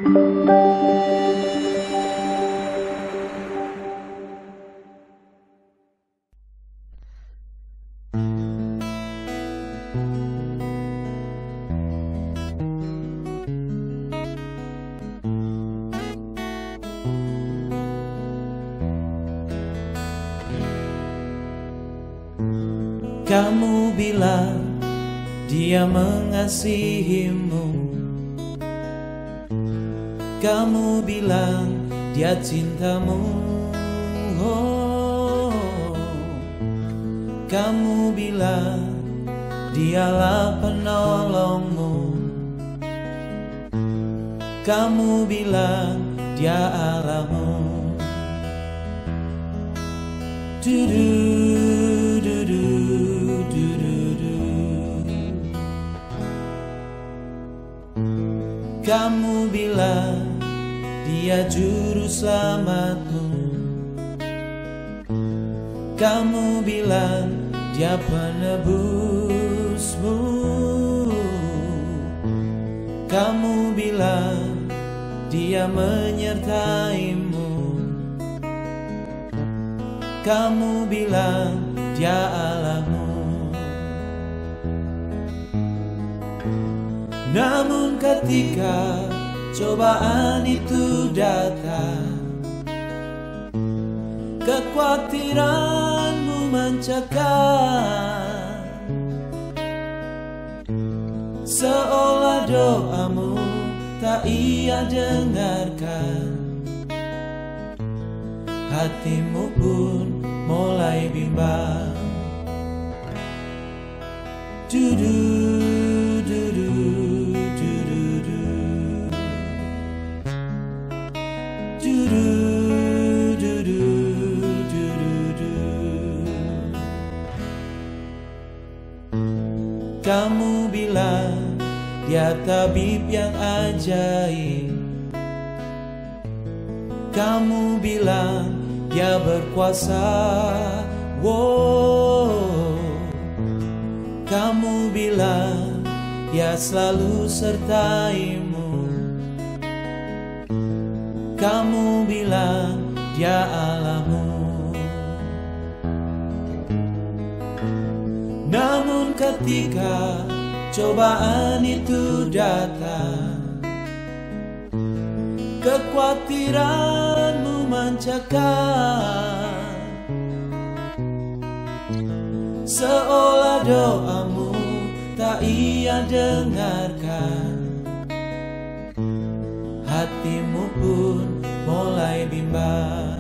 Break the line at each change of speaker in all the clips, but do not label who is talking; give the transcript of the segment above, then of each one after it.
Kamu bilang dia mengasihimu, kamu bilang dia cintamu, oh. Kamu bilang dialah penolongmu, kamu bilang dia Allahmu. Kamu bilang dia juru selamatmu, kamu bilang dia penebusmu, kamu bilang dia menyertaimu, kamu bilang dia Allahmu. Namun ketika cobaan itu datang, kekhawatiranmu mencekam, seolah doamu tak ia dengarkan, hatimu pun mulai bimbang. Kamu bilang dia tabib yang ajaib, kamu bilang dia berkuasa, wow. Kamu bilang dia selalu sertaimu, kamu bilang dia Allahmu. Namun ketika cobaan itu datang, kekhawatiranmu mencekam, seolah doamu tak ia dengarkan, hatimu pun mulai bimbang.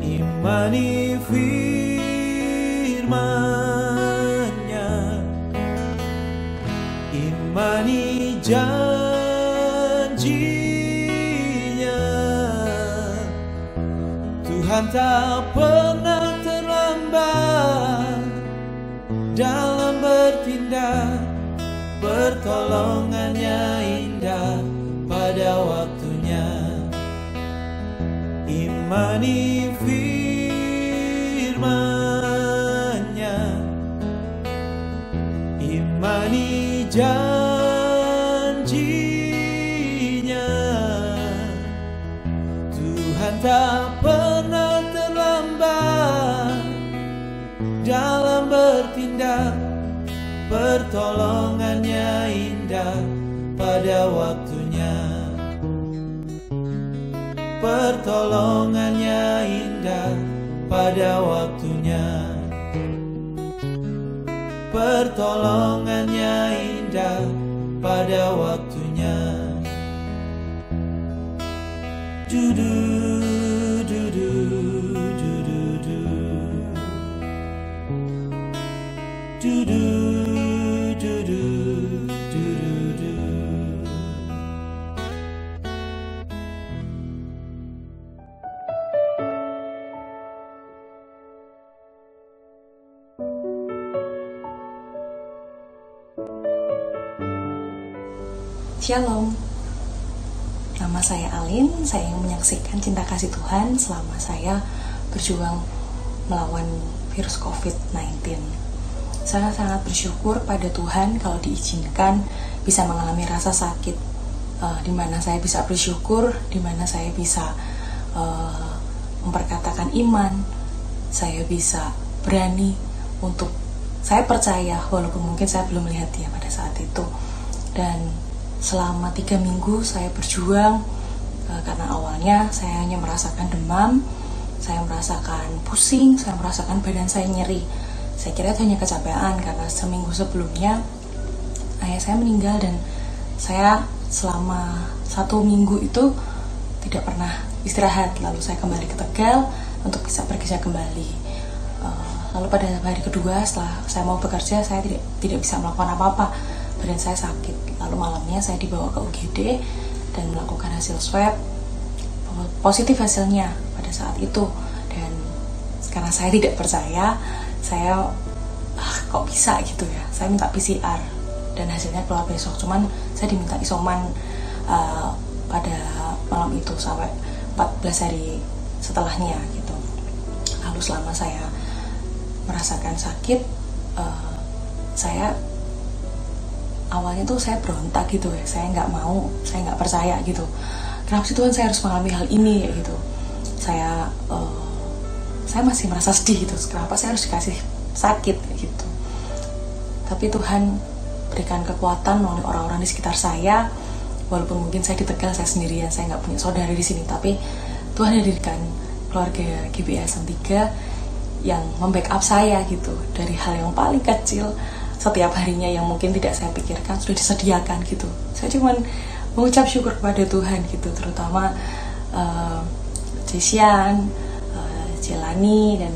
Imani firman-Nya, imani janji-Nya. Tuhan tak pernah terlambat dalam bertindak, pertolongan-Nya indah pada waktunya. Imani firman-Nya, imani janji-Nya. Tuhan tak pernah terlambat dalam bertindak, pertolongan-Nya indah pada waktunya. Pertolongan-Nya indah pada waktunya. Pertolongan-Nya indah pada waktunya.
Shalom, nama saya Alin, saya yang menyaksikan cinta kasih Tuhan selama saya berjuang melawan virus COVID-19. Saya sangat bersyukur pada Tuhan kalau diizinkan bisa mengalami rasa sakit, di mana saya bisa bersyukur, di mana saya bisa memperkatakan iman, saya bisa berani untuk, saya percaya walaupun mungkin saya belum melihat dia pada saat itu. Dan selama 3 minggu saya berjuang, karena awalnya saya hanya merasakan demam, saya merasakan pusing, saya merasakan badan saya nyeri. Saya kira itu hanya kecapean karena seminggu sebelumnya ayah saya meninggal, dan saya selama 1 minggu itu tidak pernah istirahat. Lalu saya kembali ke Tegal untuk bisa bekerja kembali. Lalu pada hari kedua setelah saya mau bekerja, saya tidak bisa melakukan apa-apa. Badan saya sakit. Lalu malamnya saya dibawa ke UGD dan melakukan hasil swab. Positif hasilnya pada saat itu. Dan karena saya tidak percaya, saya kok bisa gitu ya. Saya minta PCR dan hasilnya keluar besok. Cuman saya diminta isoman pada malam itu sampai 14 hari setelahnya gitu. Lalu selama saya merasakan sakit, saya awalnya tuh saya berontak gitu ya, saya nggak mau, saya nggak percaya gitu, kenapa sih Tuhan saya harus mengalami hal ini gitu. Saya masih merasa sedih gitu, kenapa saya harus dikasih sakit gitu. Tapi Tuhan berikan kekuatan melalui orang-orang di sekitar saya. Walaupun mungkin saya di Tegal, saya sendirian, saya nggak punya saudara di sini, tapi Tuhan hadirkan keluarga GBI Asam 3 yang membackup saya gitu, dari hal yang paling kecil setiap harinya yang mungkin tidak saya pikirkan sudah disediakan gitu. Saya cuman mengucap syukur kepada Tuhan gitu, terutama Jesian, Jelani, dan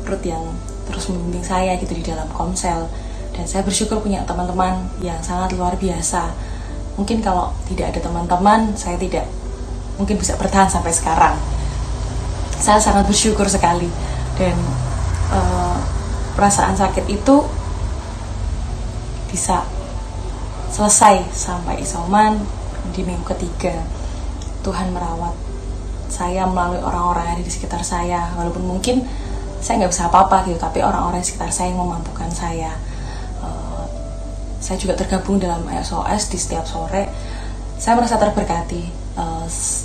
Ruth yang terus membimbing saya gitu di dalam komsel. Dan saya bersyukur punya teman-teman yang sangat luar biasa. Mungkin kalau tidak ada teman-teman, saya tidak mungkin bisa bertahan sampai sekarang. Saya sangat bersyukur sekali. Dan perasaan sakit itu bisa selesai sampai isoman di minggu ketiga. Tuhan merawat saya melalui orang-orang yang ada di sekitar saya. Walaupun mungkin saya nggak bisa apa-apa gitu, tapi orang-orang di sekitar saya yang memampukan saya. Saya juga tergabung dalam SOS di setiap sore. Saya merasa terberkati,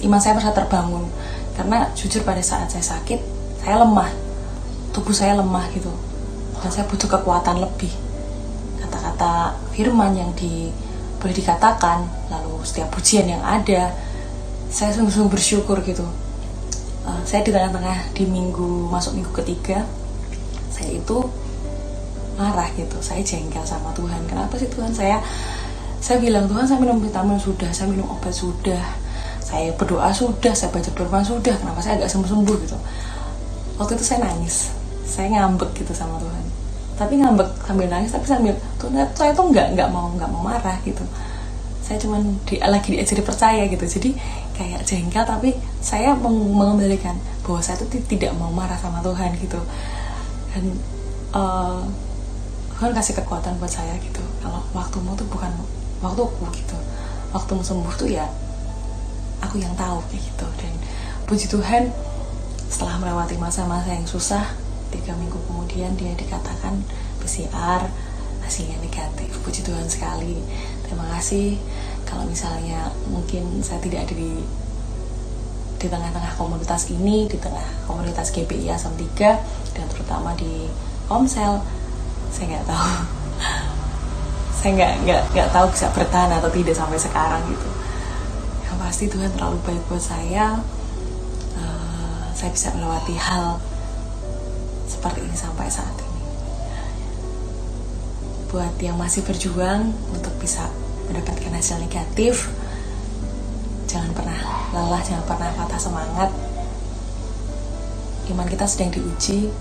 iman saya merasa terbangun. Karena jujur pada saat saya sakit, saya lemah, tubuh saya lemah gitu, dan saya butuh kekuatan lebih. Kata-kata firman yang boleh dikatakan, lalu setiap pujian yang ada, saya sungguh-sungguh bersyukur gitu. Saya di tengah-tengah masuk minggu ketiga, saya itu marah gitu, saya jengkel sama Tuhan. Kenapa sih Tuhan? Saya bilang, Tuhan, saya minum vitamin sudah, saya minum obat sudah, saya berdoa sudah, saya baca firman sudah, kenapa saya agak sembuh-sembuh gitu. Waktu itu saya nangis, saya ngambek gitu sama Tuhan. Tapi ngambek sambil nangis, tapi sambil Tuhan, saya tuh nggak mau marah gitu. Saya cuman lagi diajari percaya gitu. Jadi kayak jengkel, tapi saya mengembalikan bahwa saya tuh tidak mau marah sama Tuhan gitu. Dan Tuhan kasih kekuatan buat saya gitu. Kalau waktumu tuh bukan waktuku gitu. Waktumu sembuh tuh ya aku yang tahu kayak gitu. Dan puji Tuhan, setelah melewati masa-masa yang susah, 3 minggu kemudian dia dikatakan PCR, hasilnya negatif. Puji Tuhan sekali. Terima kasih. Kalau misalnya mungkin saya tidak ada di tengah-tengah komunitas ini, di tengah komunitas GBI Asam 3, dan terutama di komsel, saya nggak tahu. Saya nggak tahu bisa bertahan atau tidak sampai sekarang gitu. Yang pasti Tuhan terlalu baik buat saya. Saya bisa melewati hal seperti ini sampai saat ini. Buat yang masih berjuang untuk bisa mendapatkan hasil negatif, jangan pernah lelah, jangan pernah patah semangat. Iman kita sedang diuji.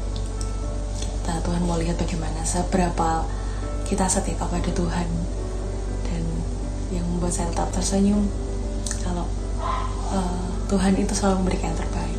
Tuhan mau lihat bagaimana seberapa kita setia kepada Tuhan. Dan yang membuat saya tetap tersenyum, kalau Tuhan itu selalu memberikan yang terbaik.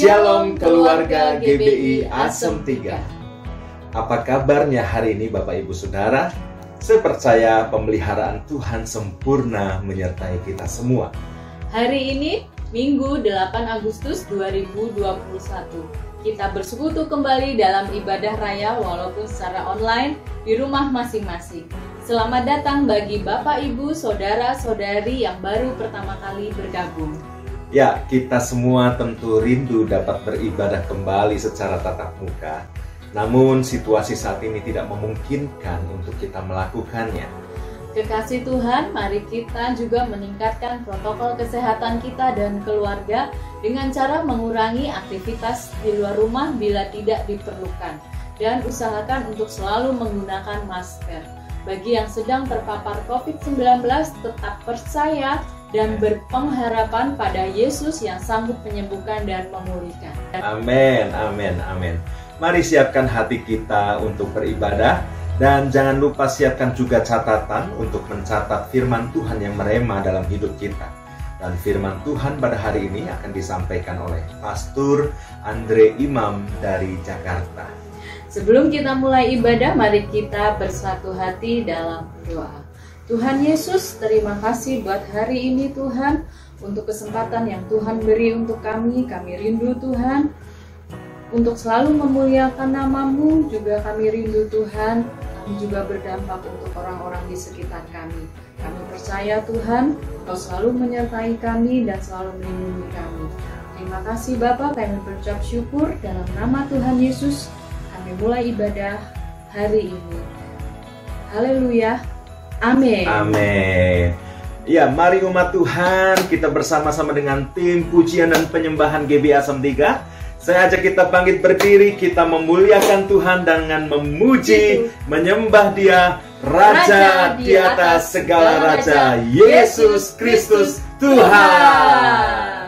Shalom keluarga GBI Asem 3. Apa kabarnya hari ini Bapak Ibu Saudara? Saya percaya pemeliharaan Tuhan sempurna menyertai kita semua.
Hari ini Minggu 8 Agustus 2021. Kita bersekutu kembali dalam ibadah raya walaupun secara online di rumah masing-masing. Selamat datang bagi Bapak Ibu, Saudara-saudari yang baru pertama kali bergabung.
Ya, kita semua tentu rindu dapat beribadah kembali secara tatap muka. Namun situasi saat ini tidak memungkinkan untuk kita melakukannya.
Kekasih Tuhan, mari kita juga meningkatkan protokol kesehatan kita dan keluarga dengan cara mengurangi aktivitas di luar rumah bila tidak diperlukan. Dan usahakan untuk selalu menggunakan masker. Bagi yang sedang terpapar COVID-19, tetap percaya dan berpengharapan pada Yesus yang sanggup menyembuhkan dan memulihkan.
Amin, amin, amin. Mari siapkan hati kita untuk beribadah dan jangan lupa siapkan juga catatan untuk mencatat firman Tuhan yang merema dalam hidup kita. Dan firman Tuhan pada hari ini akan disampaikan oleh Pastor Andre Imam dari Jakarta.
Sebelum kita mulai ibadah, mari kita bersatu hati dalam doa. Tuhan Yesus, terima kasih buat hari ini Tuhan, untuk kesempatan yang Tuhan beri untuk kami. Kami rindu Tuhan, untuk selalu memuliakan nama-Mu. Juga kami rindu Tuhan, kami juga berdampak untuk orang-orang di sekitar kami. Kami percaya Tuhan, Engkau selalu menyertai kami dan selalu melindungi kami. Terima kasih Bapa, kami berucap syukur dalam nama Tuhan Yesus. Kami mulai ibadah hari ini. Haleluya. Amin.
Amin. Ya, mari umat Tuhan, kita bersama-sama dengan tim pujian dan penyembahan GBI Asem 3. Saya ajak kita bangkit berdiri, kita memuliakan Tuhan dengan memuji, menyembah Dia, Raja di atas segala raja, Yesus Kristus Tuhan.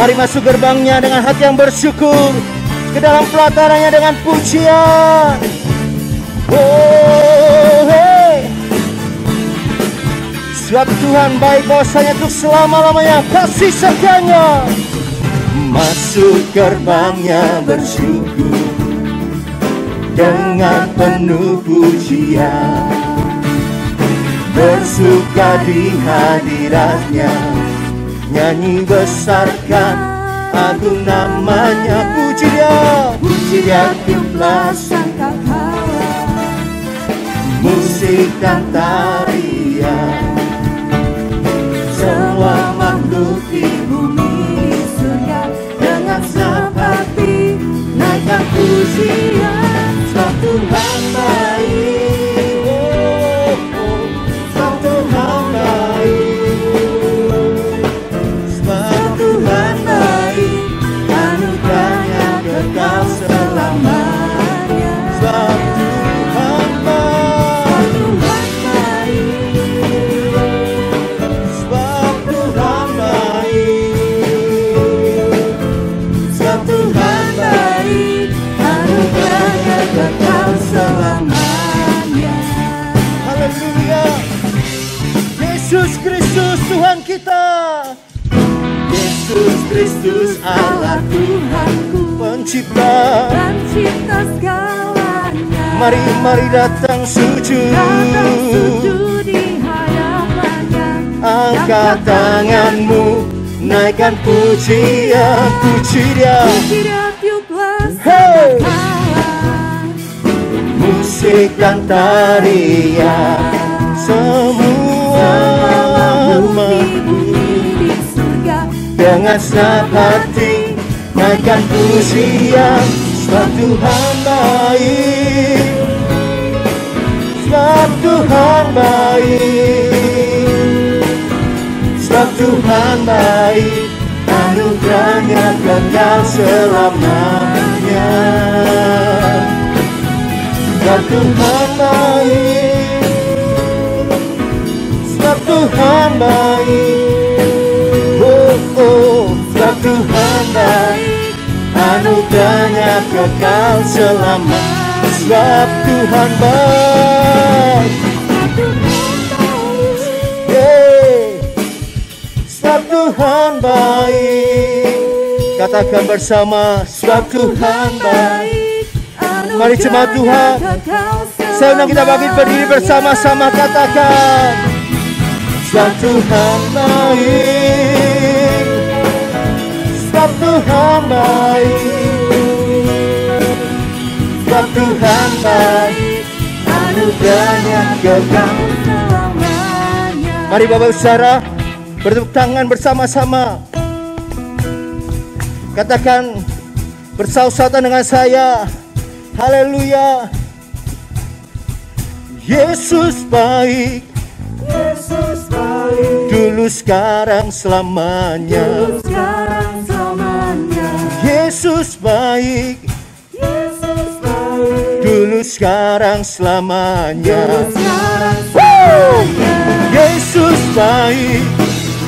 Mari masuk gerbangnya dengan hati yang bersyukur, ke dalam pelatarannya dengan pujian. Oh, hey. Sebab Tuhan baik, bahwasanya untuk selama-lamanya kasih setianya. Masuk gerbangnya bersyukur dengan penuh pujian, bersuka di hadiratnya, nyanyi besarkan agung namanya. Puji Dia tiuplah sangkakala, musik dan tarian, semua makhluk di bumi surga dengan sepati naikkan pujian. Sebab Tuhan baik,
selamanya.
Haleluya. Yesus Kristus Tuhan kita. Yesus Kristus Allah
Tuhanku,
Pencipta.
Pencipta segalanya.
Mari datang sujud
di hadapannya.
Angkat tanganmu, naikkan pujian, puji Dia. Hey! Musik dan tarian, semua
bumi di surga.
dengan senang hati, naikkan pujian, sebab Tuhan baik, sebab Tuhan baik, sebab Tuhan baik, anugerahnya kekal selamanya. Sebab Tuhan baik, sebab Tuhan baik, sebab Tuhan baik, anugerahnya kekal selamanya. Sebab Tuhan baik, sebab Tuhan baik. Katakan bersama, sebab Tuhan baik. Mari jemaat Tuhan, saya undang kita bangkit berdiri bersama-sama, katakan, sebab Tuhan baik, sebab Tuhan baik, sebab Tuhan baik, anugerahnya kekal selamanya. Mari Bapak Saudara, bertepuk tangan bersama-sama, katakan bersaut-sautan dengan saya. Haleluya. Yesus baik,
Yesus baik,
dulu sekarang selamanya.
dulu sekarang selamanya.
Yesus baik,
Yesus baik,
dulu sekarang selamanya.
dulu sekarang selamanya.
Yesus baik,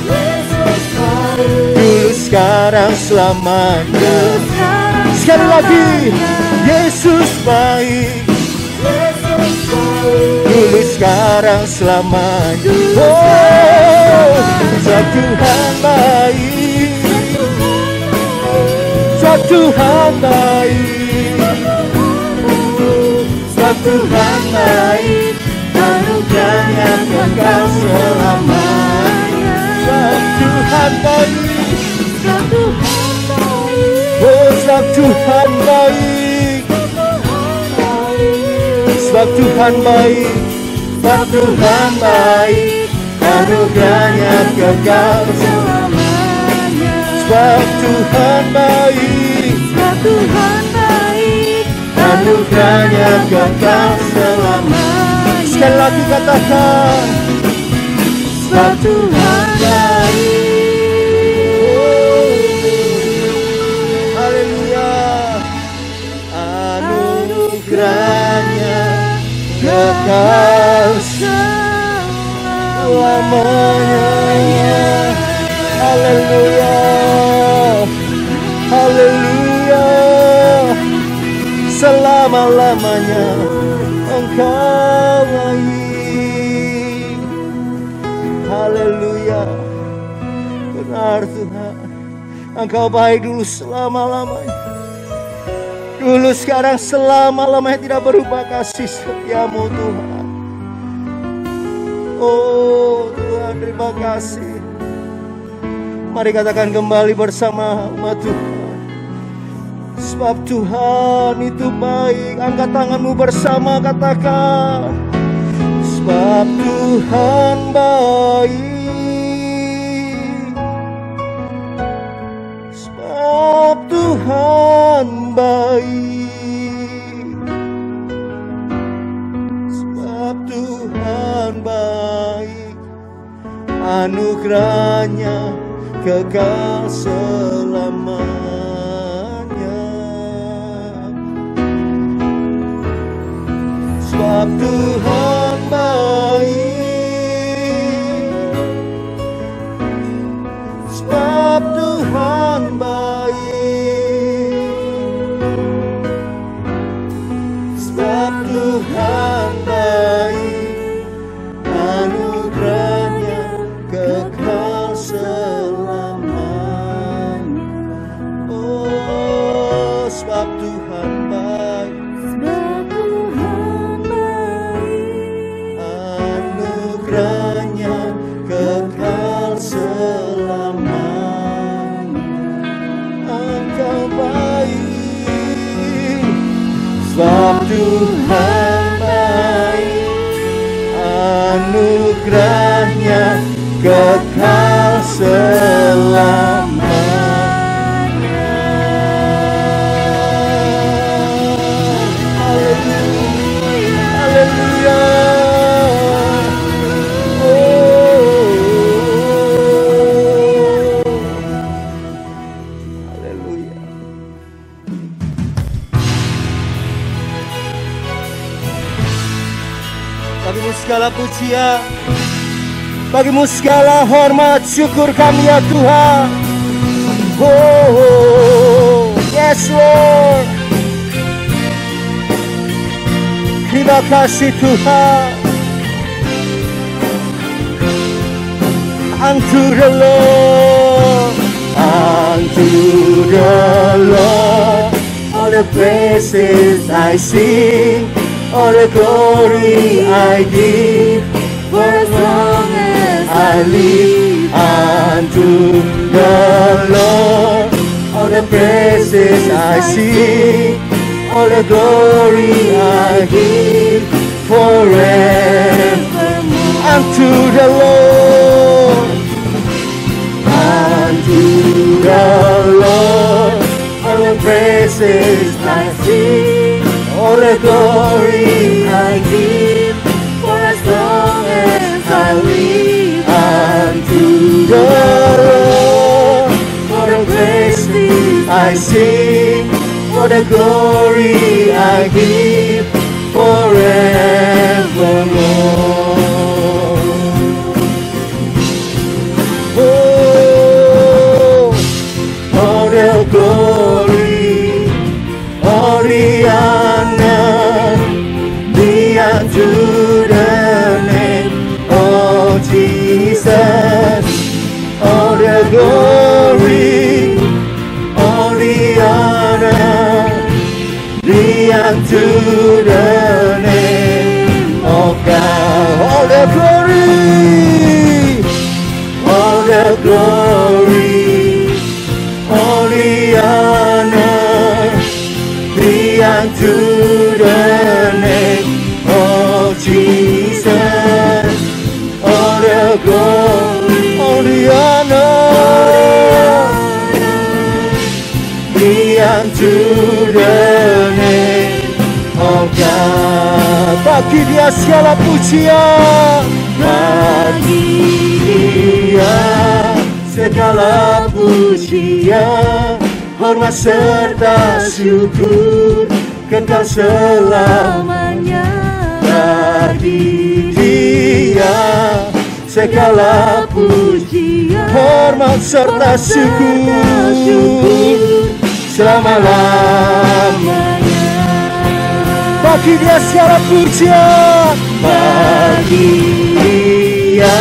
Yesus baik,
dulu sekarang selamanya.
dulu sekarang
Sekali lagi,
selamanya.
Yesus baik,
Yesus baik,
dulu sekarang selamanya. Sebab Tuhan baik, sebab Tuhan baik, sebab Tuhan baik, anugerahnya kekal selamanya. Sebab Tuhan baik,
sebab Tuhan baik,
sebab Tuhan baik, sebab Tuhan baik, sebab Tuhan baik, anugerahnya kekal
selamanya.
sebab Tuhan baik,
Sebab Tuhan baik,
anugerahnya kekal
selamanya.
Sekali lagi katakan,
sebab Tuhan baik.
Haleluya. Anugerahnya kekal selamanya. Haleluya. Haleluya. Selama-lamanya Engkau baik. Haleluya. Benar Tuhan, Engkau baik dulu selama-lamanya. Dulu sekarang selama-lamanya, tidak berubah kasih setiamu Tuhan. Oh Tuhan, terima kasih. Mari katakan kembali bersama umat Tuhan, sebab Tuhan itu baik. Angkat tanganmu bersama, katakan, sebab Tuhan baik, sebab Tuhan baik, sebab Tuhan baik, anugerahnya kekal selamanya. Sebab Tuhan baik, sebab Tuhan baik, sebab Tuhan baik, anugerahnya kekal selamanya. Oh, sebab Tuhan baik, anugerahnya kekal selamanya. Engkau baik, sebab Tuhan baik, anugerahnya kekal selamanya. Haleluya, haleluya. Haleluya. Bagimu segala pujian, bagimu segala hormat, syukur kami ya Tuhan. Oh, yes Lord. Terima kasih Tuhan. Unto the Lord, unto the Lord, all the praises I sing, all the glory I give, for as long as I live. Unto the Lord, all the praises I sing, all the glory I give, forevermore. Unto the Lord, unto the Lord, all the praises I sing, all the glory I give, for as long as I live. Unto the Lord, all the praises I sing, all the glory I give, forevermore. Oh, all the glory, all the honor, be unto the name of Jesus. All the glory, all the honor, be unto the name of God. All the glory, all the glory, all the honor, be unto the name of Jesus. All the glory, all the honor, be unto the name of God. Bagi Dia segala pujian, bagi Dia segala pujian, hormat serta syukur kekal selamanya. Bagi Dia segala pujian, hormat serta syukur selama-lamanya. Bagi Dia segala pujian, bagi Dia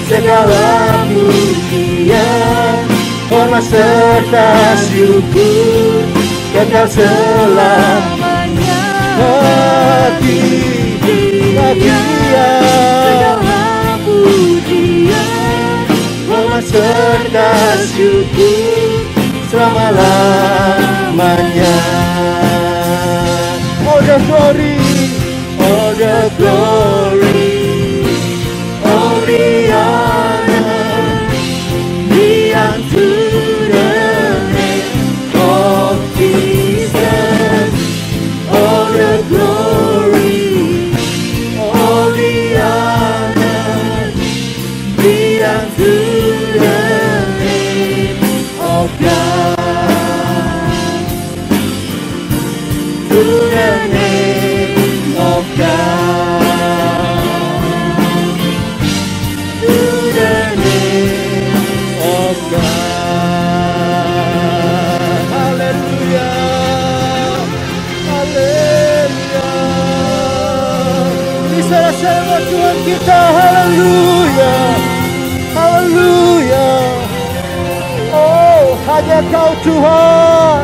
segala pujian, hormat serta syukur kekal selamanya. Bagi Dia segala pujian, hormat serta syukur selama-lamanya. All the glory, all the glory, all the honor, be unto the name of Jesus. All the glory, all the honor, be unto the name of God. Di sana Tuhan kita. Haleluya. Haleluya. Oh, hanya Kau Tuhan.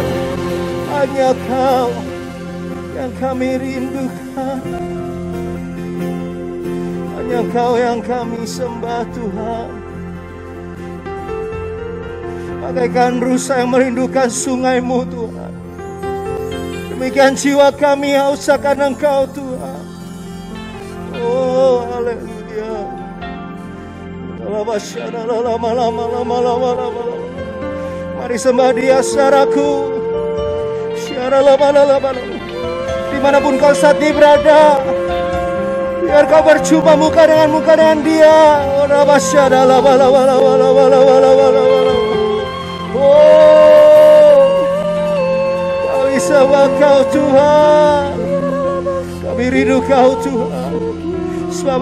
Hanya Kau yang kami rindukan. Hanya Kau yang kami sembah Tuhan. Bagaikan rusa yang merindukan sungai-Mu Tuhan. Demikian jiwa kami haus akan Engkau Tuhan. Oh, haleluya. Mari sembah Dia saudaraku. Dimanapun kau saat ini berada, biar kau berjumpa muka dengan Dia. Oh, kami sembah Kau Tuhan. Kami rindu Kau Tuhan. Sebab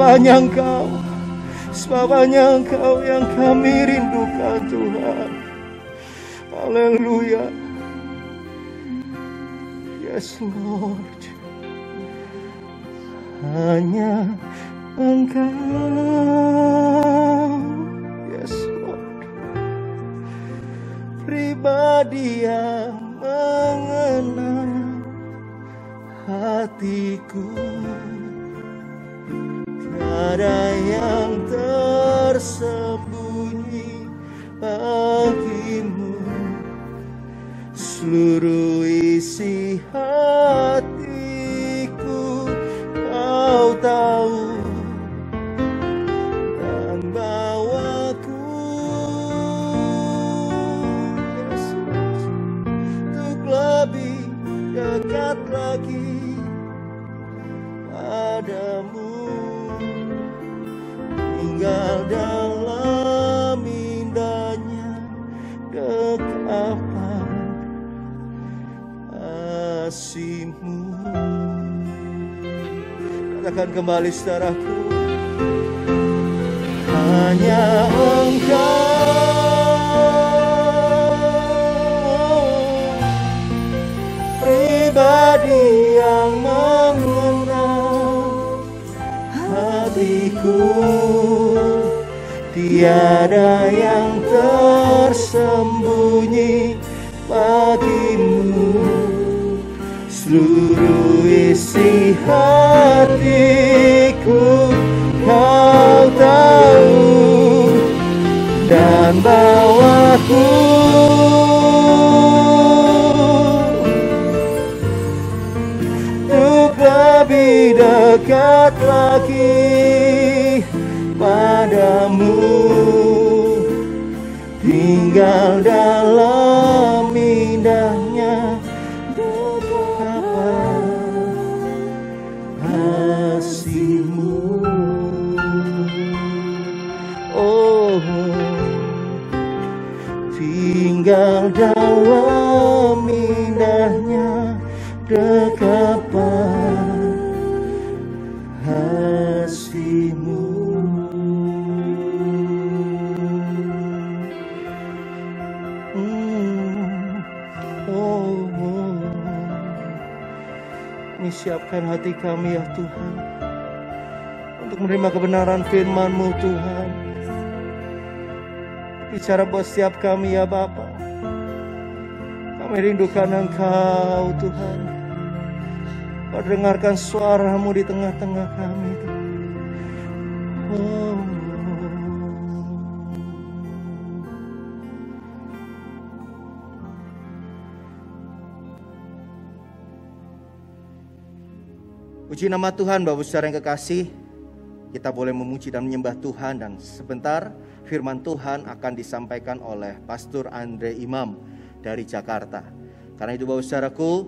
hanya Engkau yang kami rindukan Tuhan. Haleluya. Yes Lord. Hanya Engkau. Yes Lord. Pribadi yang mengenal hatiku. Tiada yang tersembunyi bagimu. Seluruh isi hatiku Kau tahu, dan bawaku untuk lebih dekat lagi padamu. Tinggal dalam indahnya dekapan kasih-Mu. Katakan kembali saudaraku. Hanya Engkau, pribadi yang mengenal hatiku. Tiada yang tersembunyi bagimu. Seluruh isi hatiku Kau tahu, dan bawaku untuk lebih dekat lagi padamu. Tinggal dalam indahnya kasih-Mu. Oh, tinggal dalam indahnya dekapan kasih-Mu. Kami siapkan hati kami ya Tuhan, untuk menerima kebenaran firman-Mu Tuhan. Bicara buat setiap kami ya Bapa. Kami rindukan Engkau Tuhan. Kau dengarkan suara-Mu di tengah-tengah kami Tuhan. Oh. Puji nama Tuhan, Bapak Saudara yang kekasih. Kita boleh memuji dan menyembah Tuhan, dan sebentar firman Tuhan akan disampaikan oleh Pastor Andre Imam dari Jakarta. Karena itu Bapak Saudaraku,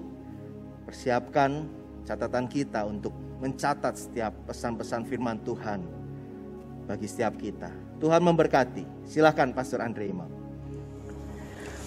persiapkan catatan kita untuk mencatat setiap pesan-pesan firman Tuhan bagi setiap kita. Tuhan memberkati. Silakan Pastor Andre Imam.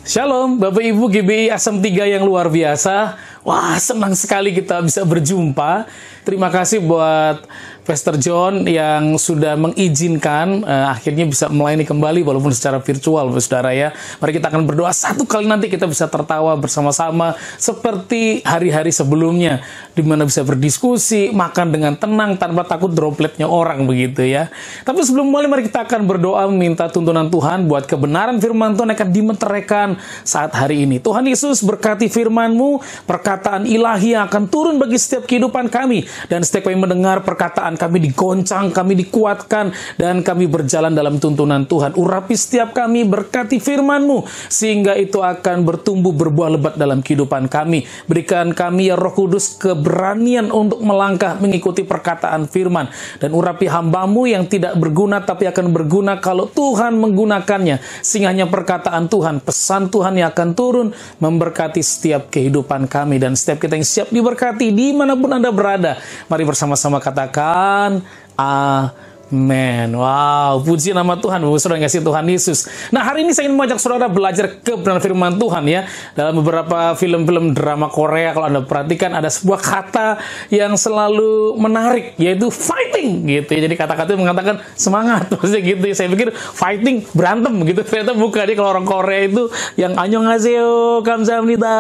Shalom Bapak Ibu GBI Asam 3 yang luar biasa. Wah, senang sekali kita bisa berjumpa. Terima kasih buat Pastor John yang sudah mengizinkan akhirnya bisa melayani kembali walaupun secara virtual, saudara ya. Mari kita akan berdoa satu kali, nanti kita bisa tertawa bersama-sama seperti hari-hari sebelumnya, di mana bisa berdiskusi, makan dengan tenang tanpa takut dropletnya orang begitu ya. Tapi sebelum mulai, mari kita akan berdoa minta tuntunan Tuhan buat kebenaran firman Tuhan akan dimeteraikan saat hari ini. Tuhan Yesus, berkati firman-Mu, perkataan ilahi yang akan turun bagi setiap kehidupan kami, dan setiap kami mendengar perkataan kami digoncang, kami dikuatkan, dan kami berjalan dalam tuntunan Tuhan. Urapi setiap kami, berkati firman-Mu, sehingga itu akan bertumbuh berbuah lebat dalam kehidupan kami. Berikan kami ya Roh Kudus keberanian untuk melangkah mengikuti perkataan firman, dan urapi hamba-Mu yang tidak berguna tapi akan berguna kalau Tuhan menggunakannya, sehingga hanya perkataan Tuhan, pesan Tuhan yang akan turun memberkati setiap kehidupan kami, dan setiap kita yang siap diberkati dimanapun Anda berada. Mari bersama-sama katakan amin. Wow, puji nama Tuhan, saudara yang kasih Tuhan Yesus. Nah, hari ini saya ingin mengajak saudara belajar kebenaran firman Tuhan ya. Dalam beberapa film-film drama Korea, kalau Anda perhatikan ada sebuah kata yang selalu menarik, yaitu fighting gitu ya. Jadi kata-kata itu mengatakan semangat, maksudnya gitu ya. Saya pikir fighting berantem gitu, ternyata bukan. Jadi kalau orang Korea itu yang annyeonghaseyo, kamsahamnida,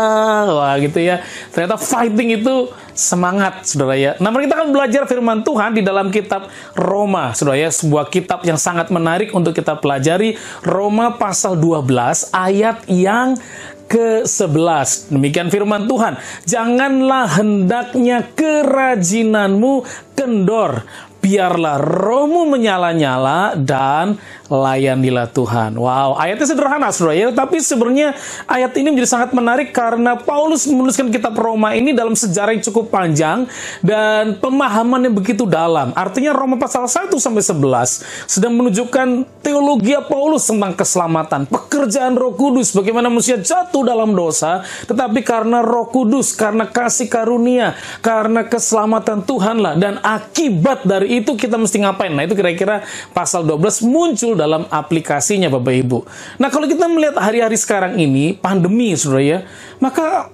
wah gitu ya. Ternyata fighting itu semangat, saudara ya. Nah, mari kita akan belajar firman Tuhan di dalam kitab Roma, saudara ya. Sebuah kitab yang sangat menarik untuk kita pelajari. Roma pasal 12 ayat yang ke-11. Demikian firman Tuhan. Janganlah hendaknya kerajinanmu kendor, biarlah rohmu menyala-nyala dan layanilah Tuhan. Wow, ayatnya sederhana, saudara ya, tapi sebenarnya ayat ini menjadi sangat menarik karena Paulus menuliskan kitab Roma ini dalam sejarah yang cukup panjang dan pemahaman yang begitu dalam. Artinya Roma pasal 1-11 sedang menunjukkan teologi Paulus tentang keselamatan, pekerjaan Roh Kudus, bagaimana manusia jatuh dalam dosa, tetapi karena Roh Kudus, karena kasih karunia, karena keselamatan Tuhanlah, dan akibat dari itu kita mesti ngapain. Nah, itu kira-kira pasal 12 muncul dalam aplikasinya, Bapak Ibu. Nah, kalau kita melihat hari-hari sekarang ini, pandemi, saudara ya, maka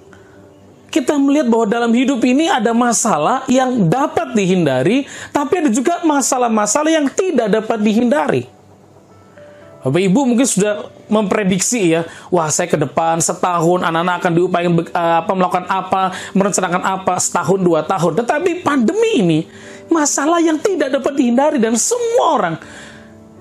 kita melihat bahwa dalam hidup ini ada masalah yang dapat dihindari, tapi ada juga masalah-masalah yang tidak dapat dihindari. Bapak Ibu mungkin sudah memprediksi ya, wah saya ke depan setahun anak-anak akan diupayakan melakukan apa, merencanakan apa, setahun 2 tahun. Tetapi pandemi ini masalah yang tidak dapat dihindari dan semua orang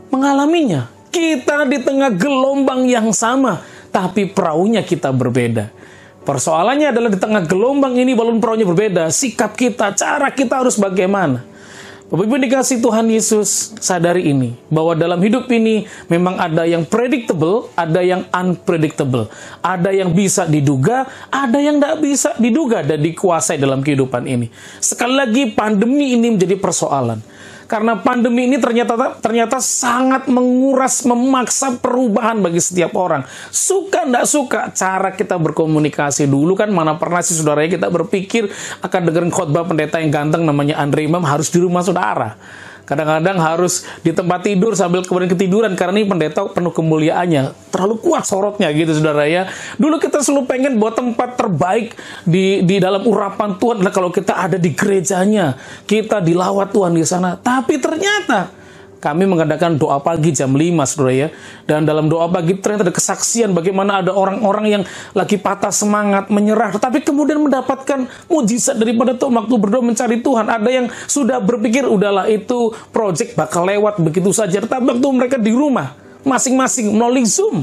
mengalaminya. Kita di tengah gelombang yang sama, tapi perahunya kita berbeda. Persoalannya adalah di tengah gelombang ini, walaupun perahunya berbeda, sikap kita, cara kita harus bagaimana. Bapak Ibu dikasih Tuhan Yesus, sadari ini, bahwa dalam hidup ini memang ada yang predictable, ada yang unpredictable. Ada yang bisa diduga, ada yang tidak bisa diduga dan dikuasai dalam kehidupan ini. Sekali lagi, pandemi ini menjadi persoalan. Karena pandemi ini ternyata sangat menguras, memaksa perubahan bagi setiap orang. Suka tidak suka, cara kita berkomunikasi dulu kan mana pernah sih saudaranya kita berpikir akan dengerin khotbah pendeta yang ganteng namanya Andre Imam harus di rumah saudara. Kadang-kadang harus di tempat tidur sambil kemudian ketiduran karena ini pendeta penuh kemuliaannya. Terlalu kuat sorotnya gitu saudara ya. Dulu kita selalu pengen buat tempat terbaik di dalam urapan Tuhan adalah kalau kita ada di gerejanya. Kita dilawat Tuhan di sana. Tapi ternyata kami mengadakan doa pagi jam 5 saudara ya. Dan dalam doa pagi ternyata ada kesaksian bagaimana ada orang-orang yang lagi patah semangat, menyerah, tetapi kemudian mendapatkan mujizat daripada Tuhan waktu berdoa mencari Tuhan. Ada yang sudah berpikir udahlah itu project bakal lewat begitu saja, tetapi waktu mereka di rumah masing-masing melalui Zoom,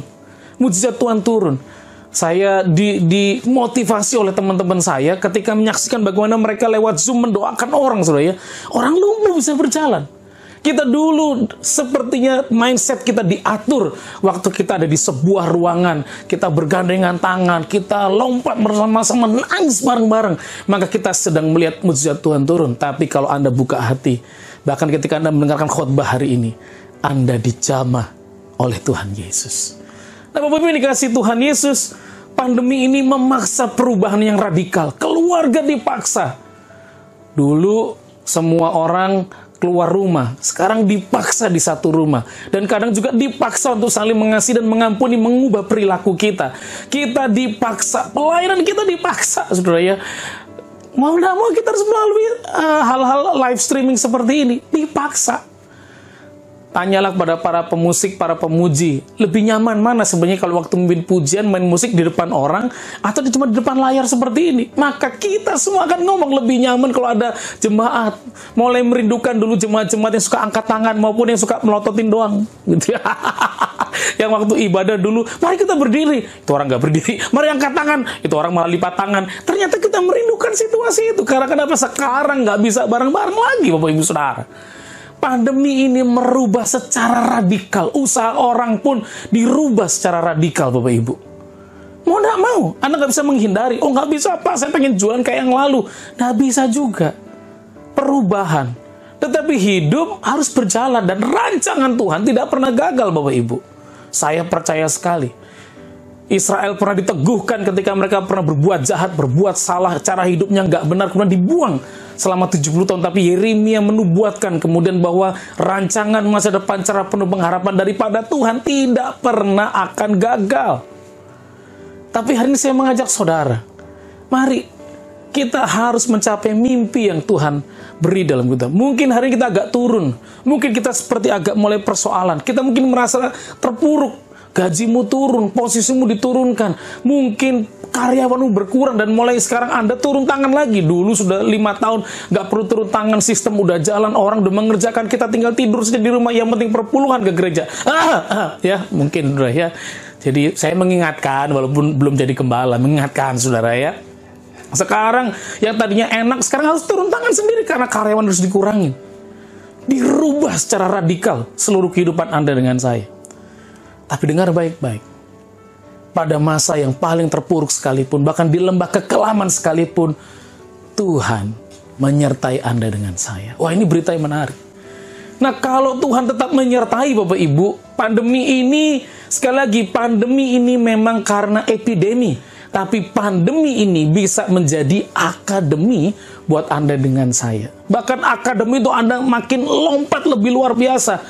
mujizat Tuhan turun. Saya dimotivasi oleh teman-teman saya ketika menyaksikan bagaimana mereka lewat Zoom mendoakan orang saudara ya. Orang lumpuh bisa berjalan. Kita dulu sepertinya mindset kita diatur waktu kita ada di sebuah ruangan, kita bergandengan tangan, kita lompat bersama-sama, nangis bareng-bareng, maka kita sedang melihat mujizat Tuhan turun. Tapi kalau Anda buka hati, bahkan ketika Anda mendengarkan khotbah hari ini, Anda dijamah oleh Tuhan Yesus. Nah, Bapak Ibu dikasih Tuhan Yesus, pandemi ini memaksa perubahan yang radikal. Keluarga dipaksa. Dulu semua orang keluar rumah, sekarang dipaksa di satu rumah, dan kadang juga dipaksa untuk saling mengasihi dan mengampuni, mengubah perilaku kita. Kita dipaksa, pelayanan kita dipaksa, saudara ya. Mau tidak mau kita harus melalui hal-hal live streaming seperti ini, dipaksa. Tanyalah kepada para pemusik, para pemuji, lebih nyaman mana sebenarnya kalau waktu memimpin pujian, main musik di depan orang, atau cuma di depan layar seperti ini? Maka kita semua akan ngomong lebih nyaman kalau ada jemaat. Mulai merindukan dulu jemaat-jemaat yang suka angkat tangan, maupun yang suka melototin doang. Gitu ya. Yang waktu ibadah dulu, mari kita berdiri, itu orang nggak berdiri. Mari angkat tangan, itu orang malah lipat tangan. Ternyata kita merindukan situasi itu. Karena kenapa sekarang nggak bisa bareng-bareng lagi, Bapak Ibu Saudara? Pandemi ini merubah secara radikal. Usaha orang pun dirubah secara radikal, Bapak Ibu. Mau nggak mau, Anda nggak bisa menghindari. Oh, nggak bisa, Pak, saya pengen jualan kayak yang lalu. Nggak bisa juga. Perubahan. Tetapi hidup harus berjalan, dan rancangan Tuhan tidak pernah gagal, Bapak Ibu. Saya percaya sekali. Israel pernah diteguhkan ketika mereka pernah berbuat jahat, berbuat salah, cara hidupnya nggak benar, kemudian dibuang selama 70 tahun. Tapi Yeremia menubuatkan kemudian bahwa rancangan masa depan cara penuh pengharapan daripada Tuhan tidak pernah akan gagal. Tapi hari ini saya mengajak saudara, mari kita harus mencapai mimpi yang Tuhan beri dalam kita. Mungkin hari ini kita agak turun, mungkin kita seperti agak mulai persoalan, kita mungkin merasa terpuruk, gajimu turun, posisimu diturunkan, mungkin karyawanmu berkurang, dan mulai sekarang Anda turun tangan lagi. Dulu sudah 5 tahun nggak perlu turun tangan, sistem udah jalan, orang udah mengerjakan, kita tinggal tidur saja di rumah, yang penting perpuluhan ke gereja. Ya mungkin udah ya. Jadi saya mengingatkan, walaupun belum jadi gembala, mengingatkan saudara ya. Sekarang yang tadinya enak, sekarang harus turun tangan sendiri karena karyawan harus dikurangin. Dirubah secara radikal seluruh kehidupan Anda dengan saya. Tapi dengar baik-baik, pada masa yang paling terpuruk sekalipun, bahkan di lembah kekelaman sekalipun, Tuhan menyertai Anda dengan saya. Wah, ini berita yang menarik. Nah, kalau Tuhan tetap menyertai Bapak Ibu, pandemi ini, sekali lagi, pandemi ini memang karena epidemi. Tapi pandemi ini bisa menjadi akademi buat Anda dengan saya. Bahkan akademi itu Anda makin lompat lebih luar biasa.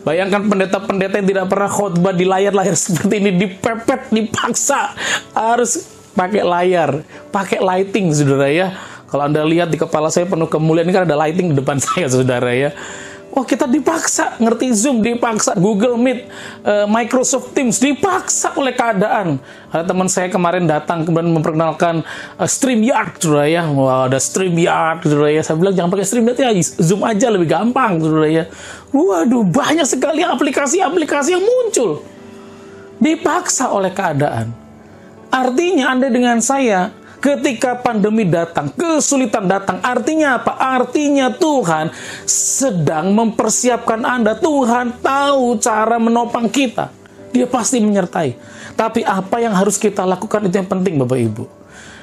Bayangkan pendeta-pendeta yang tidak pernah khotbah di layar-layar seperti ini, dipepet, dipaksa harus pakai layar, pakai lighting, saudara ya. Kalau Anda lihat di kepala saya penuh kemuliaan, ini kan ada lighting di depan saya, saudara ya. Oh, kita dipaksa, ngerti Zoom, dipaksa, Google Meet, Microsoft Teams, dipaksa oleh keadaan. Ada teman saya kemarin datang, kemudian memperkenalkan StreamYard, saudara ya. Wah, ada StreamYard, saudara ya. Saya bilang, jangan pakai StreamYard ya, Zoom aja lebih gampang, saudara ya. Waduh, banyak sekali aplikasi-aplikasi yang muncul. Dipaksa oleh keadaan. Artinya Anda dengan saya, ketika pandemi datang, kesulitan datang, artinya apa? Artinya Tuhan sedang mempersiapkan Anda. Tuhan tahu cara menopang kita. Dia pasti menyertai. Tapi apa yang harus kita lakukan itu yang penting, Bapak Ibu.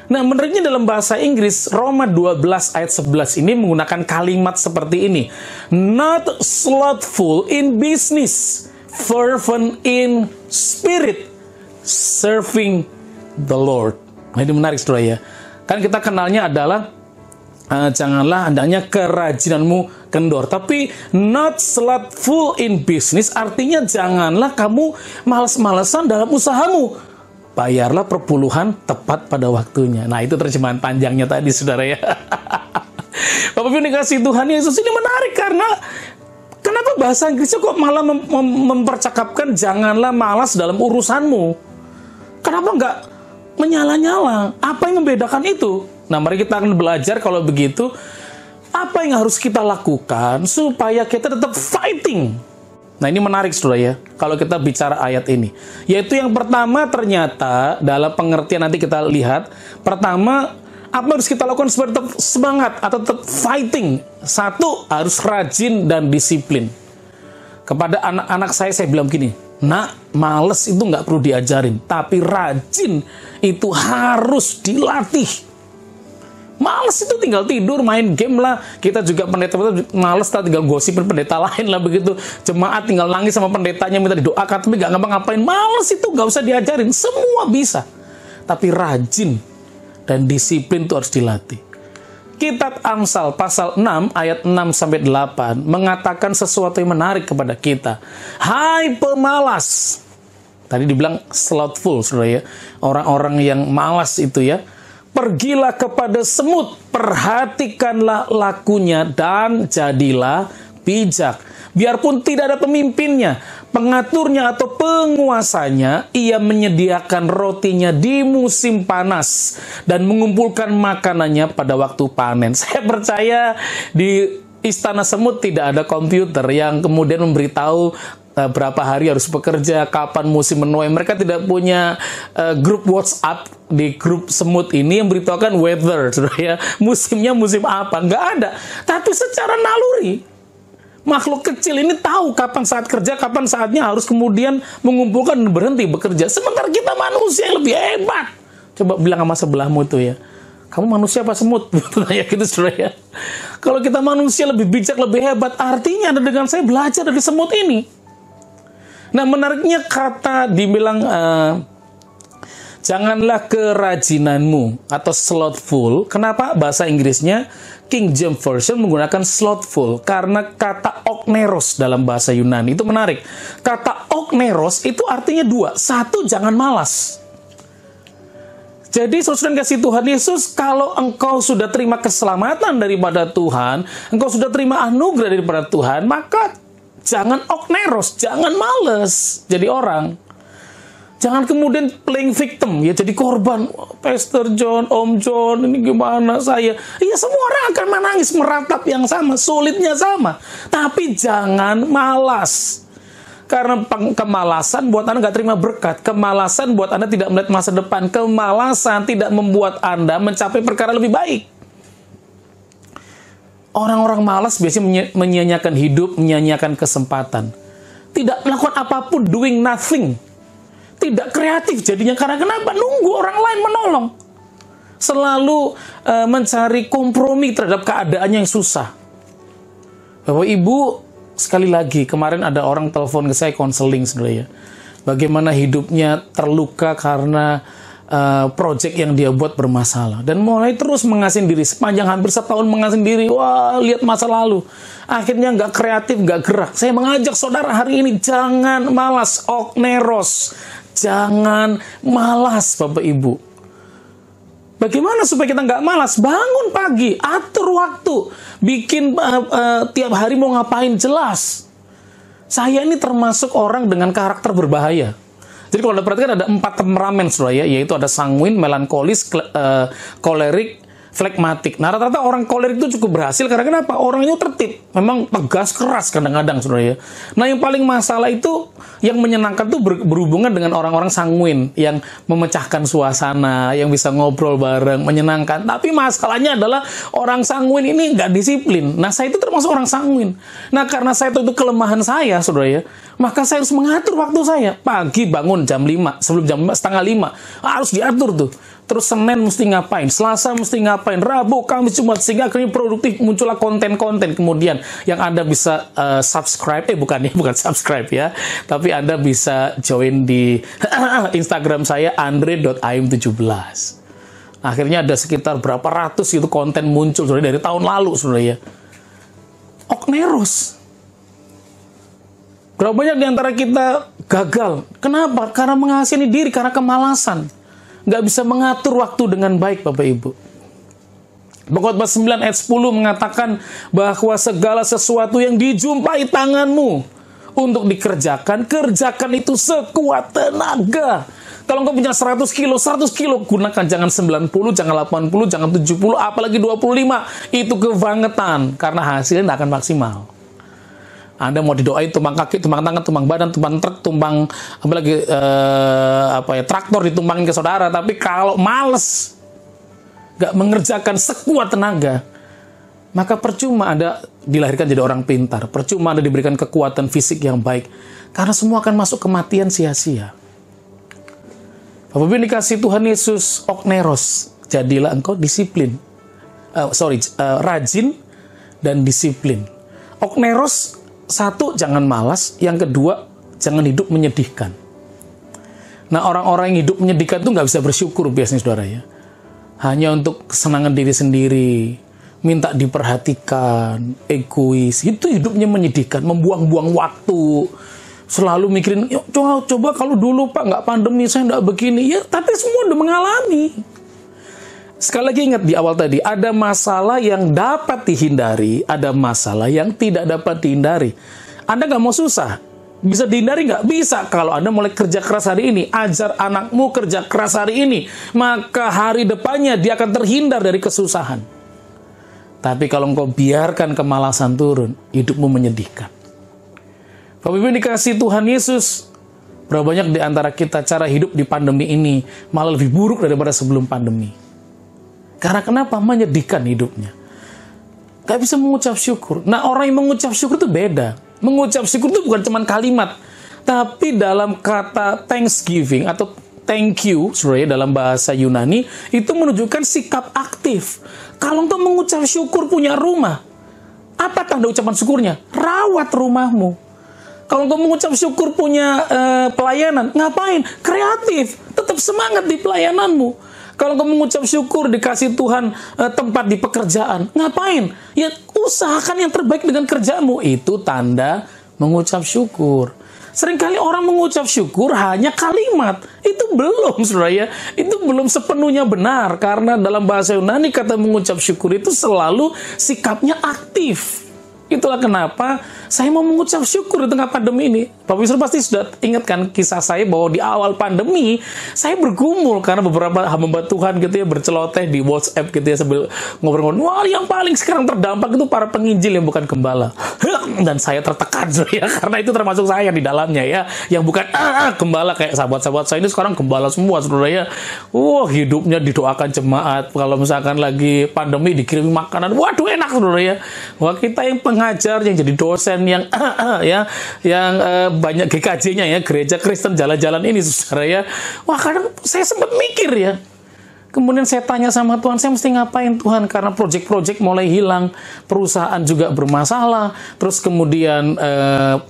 Nah, menariknya dalam bahasa Inggris, Roma 12 ayat 11 ini menggunakan kalimat seperti ini. Not slothful in business, fervent in spirit, serving the Lord. Nah, ini menarik, saudara ya. Kan kita kenalnya adalah janganlah hendaknya kerajinanmu kendor. Tapi not slothful in business artinya janganlah kamu malas-malasan dalam usahamu. Bayarlah perpuluhan tepat pada waktunya. Nah, itu terjemahan panjangnya tadi, saudara ya. Bapak Ibu dikasih Tuhan Yesus, ini menarik karena kenapa bahasa Inggrisnya kok malah mempercakapkan janganlah malas dalam urusanmu? Kenapa nggak menyala-nyala? Apa yang membedakan itu? Nah, mari kita akan belajar kalau begitu, apa yang harus kita lakukan supaya kita tetap fighting. Nah, ini menarik, saudara ya, kalau kita bicara ayat ini. Yaitu yang pertama, ternyata dalam pengertian nanti kita lihat, pertama, apa harus kita lakukan supaya tetap semangat atau tetap fighting? Satu, harus rajin dan disiplin. Kepada anak-anak saya bilang gini, nak, males itu nggak perlu diajarin, tapi rajin itu harus dilatih. Males itu tinggal tidur, main game lah. Kita juga pendeta males, tinggal gosipin pendeta lain lah begitu. Jemaat tinggal nangis sama pendetanya, minta didoakan, tapi nggak ngapa-ngapain. Males itu nggak usah diajarin, semua bisa. Tapi rajin dan disiplin itu harus dilatih. Kitab Amsal pasal 6 ayat 6-8 mengatakan sesuatu yang menarik kepada kita. Hai pemalas. Tadi dibilang slothful, saudara ya. Orang-orang yang malas itu ya. Pergilah kepada semut, perhatikanlah lakunya dan jadilah bijak. Biarpun tidak ada pemimpinnya, pengaturnya atau penguasanya, ia menyediakan rotinya di musim panas dan mengumpulkan makanannya pada waktu panen. Saya percaya di istana semut tidak ada komputer yang kemudian memberitahu berapa hari harus bekerja, kapan musim menuai. Mereka tidak punya grup WhatsApp di grup semut ini yang beritahukan weather, saudara ya. Musimnya musim apa? Nggak ada. Tapi secara naluri, makhluk kecil ini tahu kapan saat kerja, kapan saatnya harus kemudian mengumpulkan dan berhenti bekerja. Sementara kita manusia yang lebih hebat. Coba bilang sama sebelahmu itu ya. Kamu manusia apa semut? Ya gitu, saudara ya. Kalau kita manusia lebih bijak, lebih hebat, artinya ada dengan saya belajar dari semut ini. Nah, menariknya kata dibilang janganlah kerajinanmu atau slothful. Kenapa bahasa Inggrisnya King James Version menggunakan slothful? Karena kata okneros dalam bahasa Yunani itu menarik. Kata okneros itu artinya dua. Satu, jangan malas. Jadi saudara kasih Tuhan Yesus, kalau engkau sudah terima keselamatan daripada Tuhan, engkau sudah terima anugerah daripada Tuhan, maka jangan okneros, jangan males jadi orang. Jangan kemudian playing victim, ya jadi korban. Pastor John, Om John, ini gimana saya? Iya, semua orang akan menangis, meratap yang sama, sulitnya sama. Tapi jangan malas. Karena kemalasan buat Anda nggak terima berkat. Kemalasan buat Anda tidak melihat masa depan. Kemalasan tidak membuat Anda mencapai perkara lebih baik. Orang-orang malas biasanya menyia-nyiakan hidup, menyia-nyiakan kesempatan. Tidak melakukan apapun, doing nothing. Tidak kreatif jadinya. Karena kenapa? Nunggu orang lain menolong. Selalu mencari kompromi terhadap keadaan yang susah. Bapak Ibu, sekali lagi, kemarin ada orang telepon ke saya konseling, saudara ya. Bagaimana hidupnya terluka karena project yang dia buat bermasalah. Dan mulai terus mengasih diri. Sepanjang hampir setahun mengasih diri. Wah, lihat masa lalu. Akhirnya nggak kreatif, nggak gerak. Saya mengajak saudara hari ini, jangan malas, okneros. Jangan malas, Bapak Ibu. Bagaimana supaya kita nggak malas? Bangun pagi, atur waktu. Bikin tiap hari mau ngapain, jelas. Saya ini termasuk orang dengan karakter berbahaya. Jadi kalau Anda perhatikan ada 4 temperamen, saudara ya, yaitu ada sanguin, melankolis, kolerik, flegmatik. Nah, rata-rata orang kolerik itu cukup berhasil karena kenapa? Orang itu tertib, memang tegas, keras kadang-kadang, saudara ya. Nah, yang paling masalah itu, yang menyenangkan itu berhubungan dengan orang-orang sanguin, yang memecahkan suasana, yang bisa ngobrol bareng, menyenangkan. Tapi masalahnya adalah orang sanguin ini nggak disiplin. Nah, saya itu termasuk orang sanguin. Nah, karena saya tahu itu kelemahan saya, saudara ya, maka saya harus mengatur waktu saya. Pagi bangun jam 5, sebelum jam 5, setengah 5. Harus diatur tuh. Terus Senin mesti ngapain, Selasa mesti ngapain, Rabu, Kamis, Jumat, sehingga akhirnya produktif, muncullah konten-konten kemudian yang Anda bisa subscribe, bukan subscribe ya, tapi Anda bisa join di Instagram saya, andre.aim17. Akhirnya ada sekitar berapa ratus itu konten muncul saudara, dari tahun lalu, saudara ya. Okneros. Berapa banyak di antara kita gagal? Kenapa? Karena mengasihani diri, karena kemalasan. Nggak bisa mengatur waktu dengan baik, Bapak Ibu. Pengkhotbah 9 ayat 10 mengatakan bahwa segala sesuatu yang dijumpai tanganmu untuk dikerjakan, kerjakan itu sekuat tenaga. Kalau engkau punya 100 kilo, gunakan. Jangan 90, jangan 80, jangan 70, apalagi 25. Itu kebangetan, karena hasilnya nggak akan maksimal. Anda mau didoain tumpang kaki, tumpang tangan, tumpang badan, tumpang truk, tumpang apalagi traktor ditumpangin ke saudara, tapi kalau males gak mengerjakan sekuat tenaga, maka percuma Anda dilahirkan jadi orang pintar, percuma Anda diberikan kekuatan fisik yang baik, karena semua akan masuk kematian sia-sia. Bapak Ibu dikasih Tuhan Yesus, okneros, jadilah engkau disiplin, rajin dan disiplin. Okneros, satu, jangan malas. Yang kedua, jangan hidup menyedihkan. Nah, orang-orang yang hidup menyedihkan itu nggak bisa bersyukur biasanya, saudara ya. Hanya untuk kesenangan diri sendiri. minta diperhatikan, egois. Itu hidupnya menyedihkan, membuang-buang waktu. Selalu mikirin, coba kalau dulu Pak nggak pandemi, saya nggak begini. Ya, tapi semua udah mengalami. Sekali lagi ingat di awal tadi, ada masalah yang dapat dihindari, ada masalah yang tidak dapat dihindari. Anda nggak mau susah, bisa dihindari nggak? Bisa. Kalau Anda mulai kerja keras hari ini, ajar anakmu kerja keras hari ini, maka hari depannya dia akan terhindar dari kesusahan. Tapi kalau engkau biarkan kemalasan turun, hidupmu menyedihkan. Bapak Ibu dikasih Tuhan Yesus, berapa banyak di antara kita cara hidup di pandemi ini malah lebih buruk daripada sebelum pandemi. Karena kenapa? Menyedihkan hidupnya. Gak bisa mengucap syukur. Nah, orang yang mengucap syukur itu beda. Mengucap syukur itu bukan cuma kalimat, tapi dalam kata thanksgiving atau thank you, dalam bahasa Yunani, itu menunjukkan sikap aktif. Kalau engkau mengucap syukur punya rumah, apa tanda ucapan syukurnya? Rawat rumahmu. Kalau engkau mengucap syukur punya pelayanan, ngapain? Kreatif, tetap semangat di pelayananmu. Kalau engkau mengucap syukur dikasih Tuhan tempat di pekerjaan, ngapain? Ya usahakan yang terbaik dengan kerjamu. Itu tanda mengucap syukur. Seringkali orang mengucap syukur hanya kalimat. Itu belum, saudara ya. Itu belum sepenuhnya benar. Karena dalam bahasa Yunani kata mengucap syukur itu selalu sikapnya aktif. Itulah kenapa saya mau mengucap syukur di tengah pandemi ini. Bapak Ibu pasti sudah ingatkan kisah saya bahwa di awal pandemi saya bergumul karena beberapa hamba Tuhan gitu ya berceloteh di WhatsApp gitu ya sambil ngobrol-ngobrol. Wah, yang paling sekarang terdampak itu para penginjil yang bukan gembala. Dan saya tertekan ya karena itu termasuk saya di dalamnya ya, yang bukan gembala kayak sahabat-sahabat saya ini sekarang gembala semua saudara ya. Hidupnya didoakan jemaat. Kalau misalkan lagi pandemi dikirimi makanan, waduh enak saudara ya. Wah, kita yang pengajar, yang jadi dosen, yang banyak GKJ-nya ya, gereja Kristen jalan-jalan ini saudara ya. Wah, kadang saya sempat mikir ya. Kemudian saya tanya sama Tuhan, saya mesti ngapain Tuhan? Karena proyek-proyek mulai hilang, perusahaan juga bermasalah, terus kemudian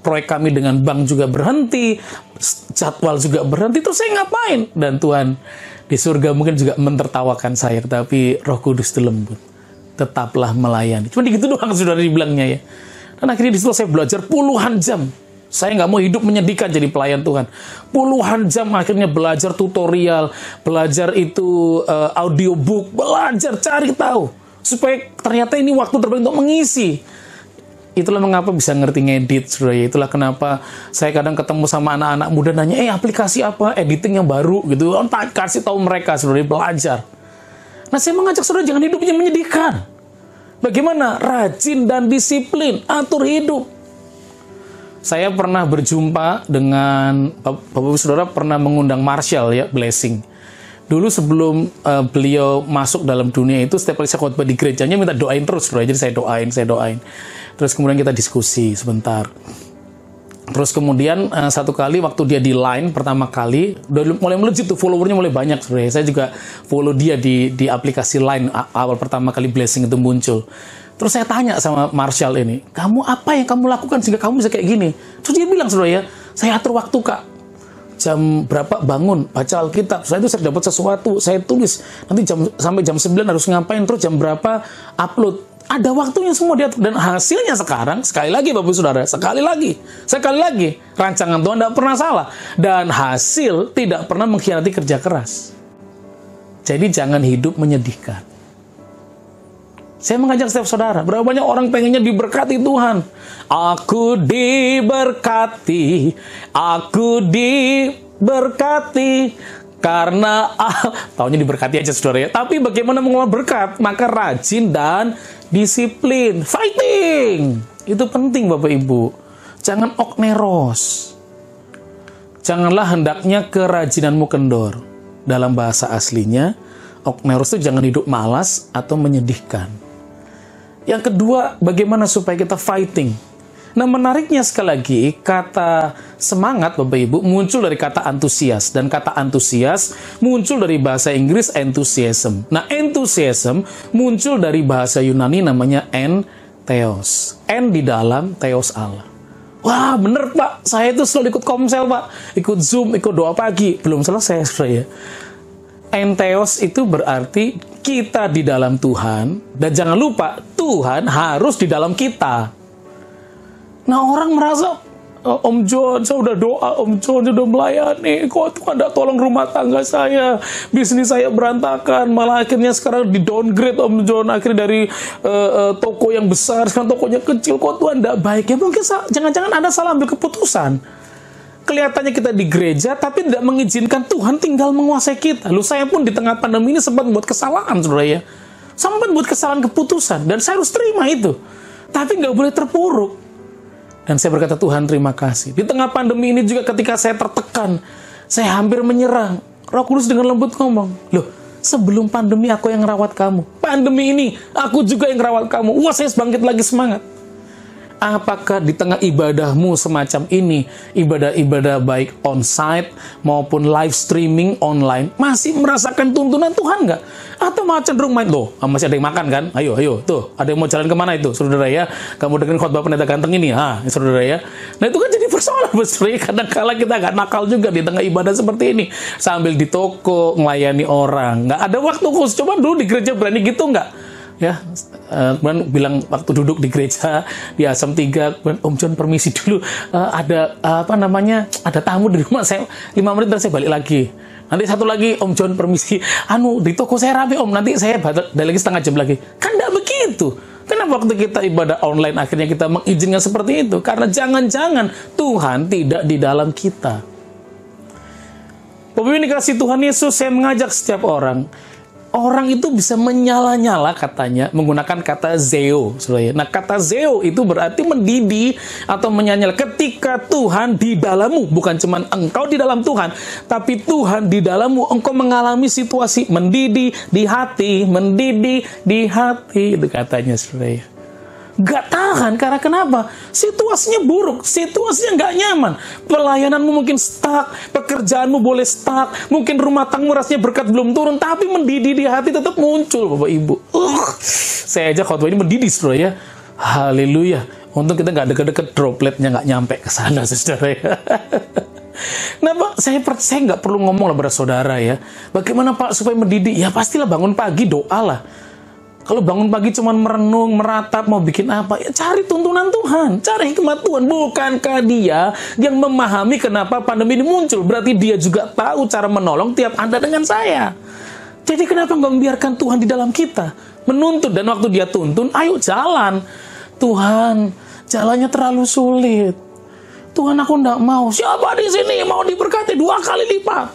proyek kami dengan bank juga berhenti, jadwal juga berhenti, terus saya ngapain? Dan Tuhan di surga mungkin juga mentertawakan saya, tapi Roh Kudus itu lembut. Tetaplah melayani. Cuma begitu doang saudara dibilangnya ya. Dan akhirnya di situ saya belajar puluhan jam. Saya nggak mau hidup menyedihkan jadi pelayan Tuhan. Puluhan jam akhirnya belajar tutorial, belajar itu audiobook, belajar cari tahu. Supaya ternyata ini waktu terbaik untuk mengisi. Itulah mengapa bisa ngerti ngedit, saudara. Itulah kenapa saya kadang ketemu sama anak-anak muda nanya, aplikasi apa, editing yang baru gitu. Kasih tahu mereka, saudara, belajar. Nah, saya mengajak saudara jangan hidupnya menyedihkan. Bagaimana? Rajin dan disiplin, atur hidup. Saya pernah berjumpa dengan Bapak Saudara pernah mengundang Marshall ya, Blessing. Dulu sebelum beliau masuk dalam dunia itu, setiap kali saya khotbah di gerejanya minta doain terus, saudara. Jadi saya doain. Terus kemudian kita diskusi sebentar. Terus kemudian satu kali waktu dia di Line pertama kali, udah mulai melejit tuh, followernya mulai banyak, saudara. Saya juga follow dia di aplikasi Line awal pertama kali Blessing itu muncul. Terus saya tanya sama Marshall ini, kamu apa yang kamu lakukan sehingga kamu bisa kayak gini? Terus dia bilang, saudara ya, saya atur waktu Kak. Jam berapa bangun, baca Alkitab. Setelah itu saya dapat sesuatu, saya tulis. Nanti sampai jam 9 harus ngapain, terus jam berapa upload. Ada waktunya semua diatur. Dan hasilnya sekarang, sekali lagi Bapak Saudara, sekali lagi, rancangan Tuhan tidak pernah salah. Dan hasil tidak pernah mengkhianati kerja keras. Jadi jangan hidup menyedihkan. Saya mengajak setiap saudara, berapa banyak orang pengennya diberkati Tuhan. Aku diberkati, karena taunya diberkati aja saudara ya. Tapi bagaimana mengelola berkat? Maka rajin dan disiplin, fighting. Itu penting Bapak Ibu. Jangan okneros. Janganlah hendaknya kerajinanmu kendor. Dalam bahasa aslinya, okneros itu jangan hidup malas atau menyedihkan. Yang kedua, bagaimana supaya kita fighting? Nah, menariknya sekali lagi, kata semangat Bapak Ibu muncul dari kata antusias. Dan kata antusias muncul dari bahasa Inggris enthusiasm. Nah, enthusiasm muncul dari bahasa Yunani namanya entheos. En di dalam, theos Allah. Wah, bener Pak, saya itu selalu ikut komsel Pak. Ikut Zoom, ikut doa pagi. Belum selesai, saudara ya. Entheos itu berarti kita di dalam Tuhan, dan jangan lupa Tuhan harus di dalam kita. Nah, orang merasa, Om John, saya udah doa, Om John sudah melayani, kok Tuhan tidak tolong rumah tangga saya, bisnis saya berantakan, malah akhirnya sekarang di downgrade Om John, akhirnya dari toko yang besar sekarang tokonya kecil, kok Tuhan tidak baik. Ya mungkin jangan-jangan Anda salah ambil keputusan. Kelihatannya kita di gereja, tapi tidak mengizinkan Tuhan tinggal menguasai kita. Loh, saya pun di tengah pandemi ini sempat buat kesalahan, saudara ya. Sempat buat kesalahan keputusan, dan saya harus terima itu. Tapi nggak boleh terpuruk. Dan saya berkata, Tuhan terima kasih. Di tengah pandemi ini juga ketika saya tertekan, saya hampir menyerang. Roh Kudus dengan lembut ngomong, loh, sebelum pandemi aku yang ngerawat kamu. Pandemi ini aku juga yang ngerawat kamu. Wah, saya bangkit lagi semangat. Apakah di tengah ibadahmu semacam ini, ibadah-ibadah baik on-site maupun live streaming online, masih merasakan tuntunan Tuhan nggak? Atau malah cenderung main, loh, masih ada yang makan kan? Ayo, tuh, ada yang mau jalan kemana itu, saudara ya? Kamu dengerin khotbah pendeta ganteng ini, saudara ya? Nah, itu kan jadi persoalan, saudara. Kadang-kala kita agak nakal juga di tengah ibadah seperti ini. Sambil di toko, melayani orang. Nggak ada waktu khusus. Coba dulu di gereja berani gitu nggak? Ya, kemudian bilang waktu duduk di gereja di Asam 3, Om John permisi dulu, ada ada tamu di rumah saya, 5 menit dan saya balik lagi. Nanti satu lagi, Om John permisi, di toko saya rame Om, nanti saya balik lagi setengah jam lagi. Kan tidak begitu. Kenapa waktu kita ibadah online akhirnya kita mengizinkan seperti itu? Karena jangan-jangan Tuhan tidak di dalam kita. Bapak Ibu dikasih Tuhan Yesus, saya mengajak setiap orang itu bisa menyala-nyala katanya menggunakan kata zeo. Nah, kata zeo itu berarti mendidih atau menyala-nyala ketika Tuhan di dalammu. Bukan cuma engkau di dalam Tuhan, tapi Tuhan di dalammu. Engkau mengalami situasi mendidih di hati, itu katanya, saudara. Gak tahan, karena kenapa? Situasinya buruk, situasinya gak nyaman. Pelayananmu mungkin stuck, pekerjaanmu boleh stuck, mungkin rumah tanggamu rasanya berkat belum turun, tapi mendidih di hati tetap muncul, Bapak Ibu. Saya aja khotbah ini mendidih, saudara ya. Haleluya. Untung kita gak deket-deket, dropletnya gak nyampe ke sana, saudara ya. Nah, Pak, saya gak perlu ngomong lah pada saudara ya. Bagaimana Pak supaya mendidih? Ya pastilah bangun pagi, doa lah. Kalau bangun pagi cuma merenung, meratap, mau bikin apa? Ya cari tuntunan Tuhan, cari hikmat Tuhan. Bukankah dia yang memahami kenapa pandemi ini muncul? Berarti dia juga tahu cara menolong tiap Anda dengan saya. Jadi kenapa nggak membiarkan Tuhan di dalam kita? Menuntun, dan waktu dia tuntun, ayo jalan. Tuhan, jalannya terlalu sulit. Tuhan, aku nggak mau. Siapa di sini mau diberkati 2 kali lipat?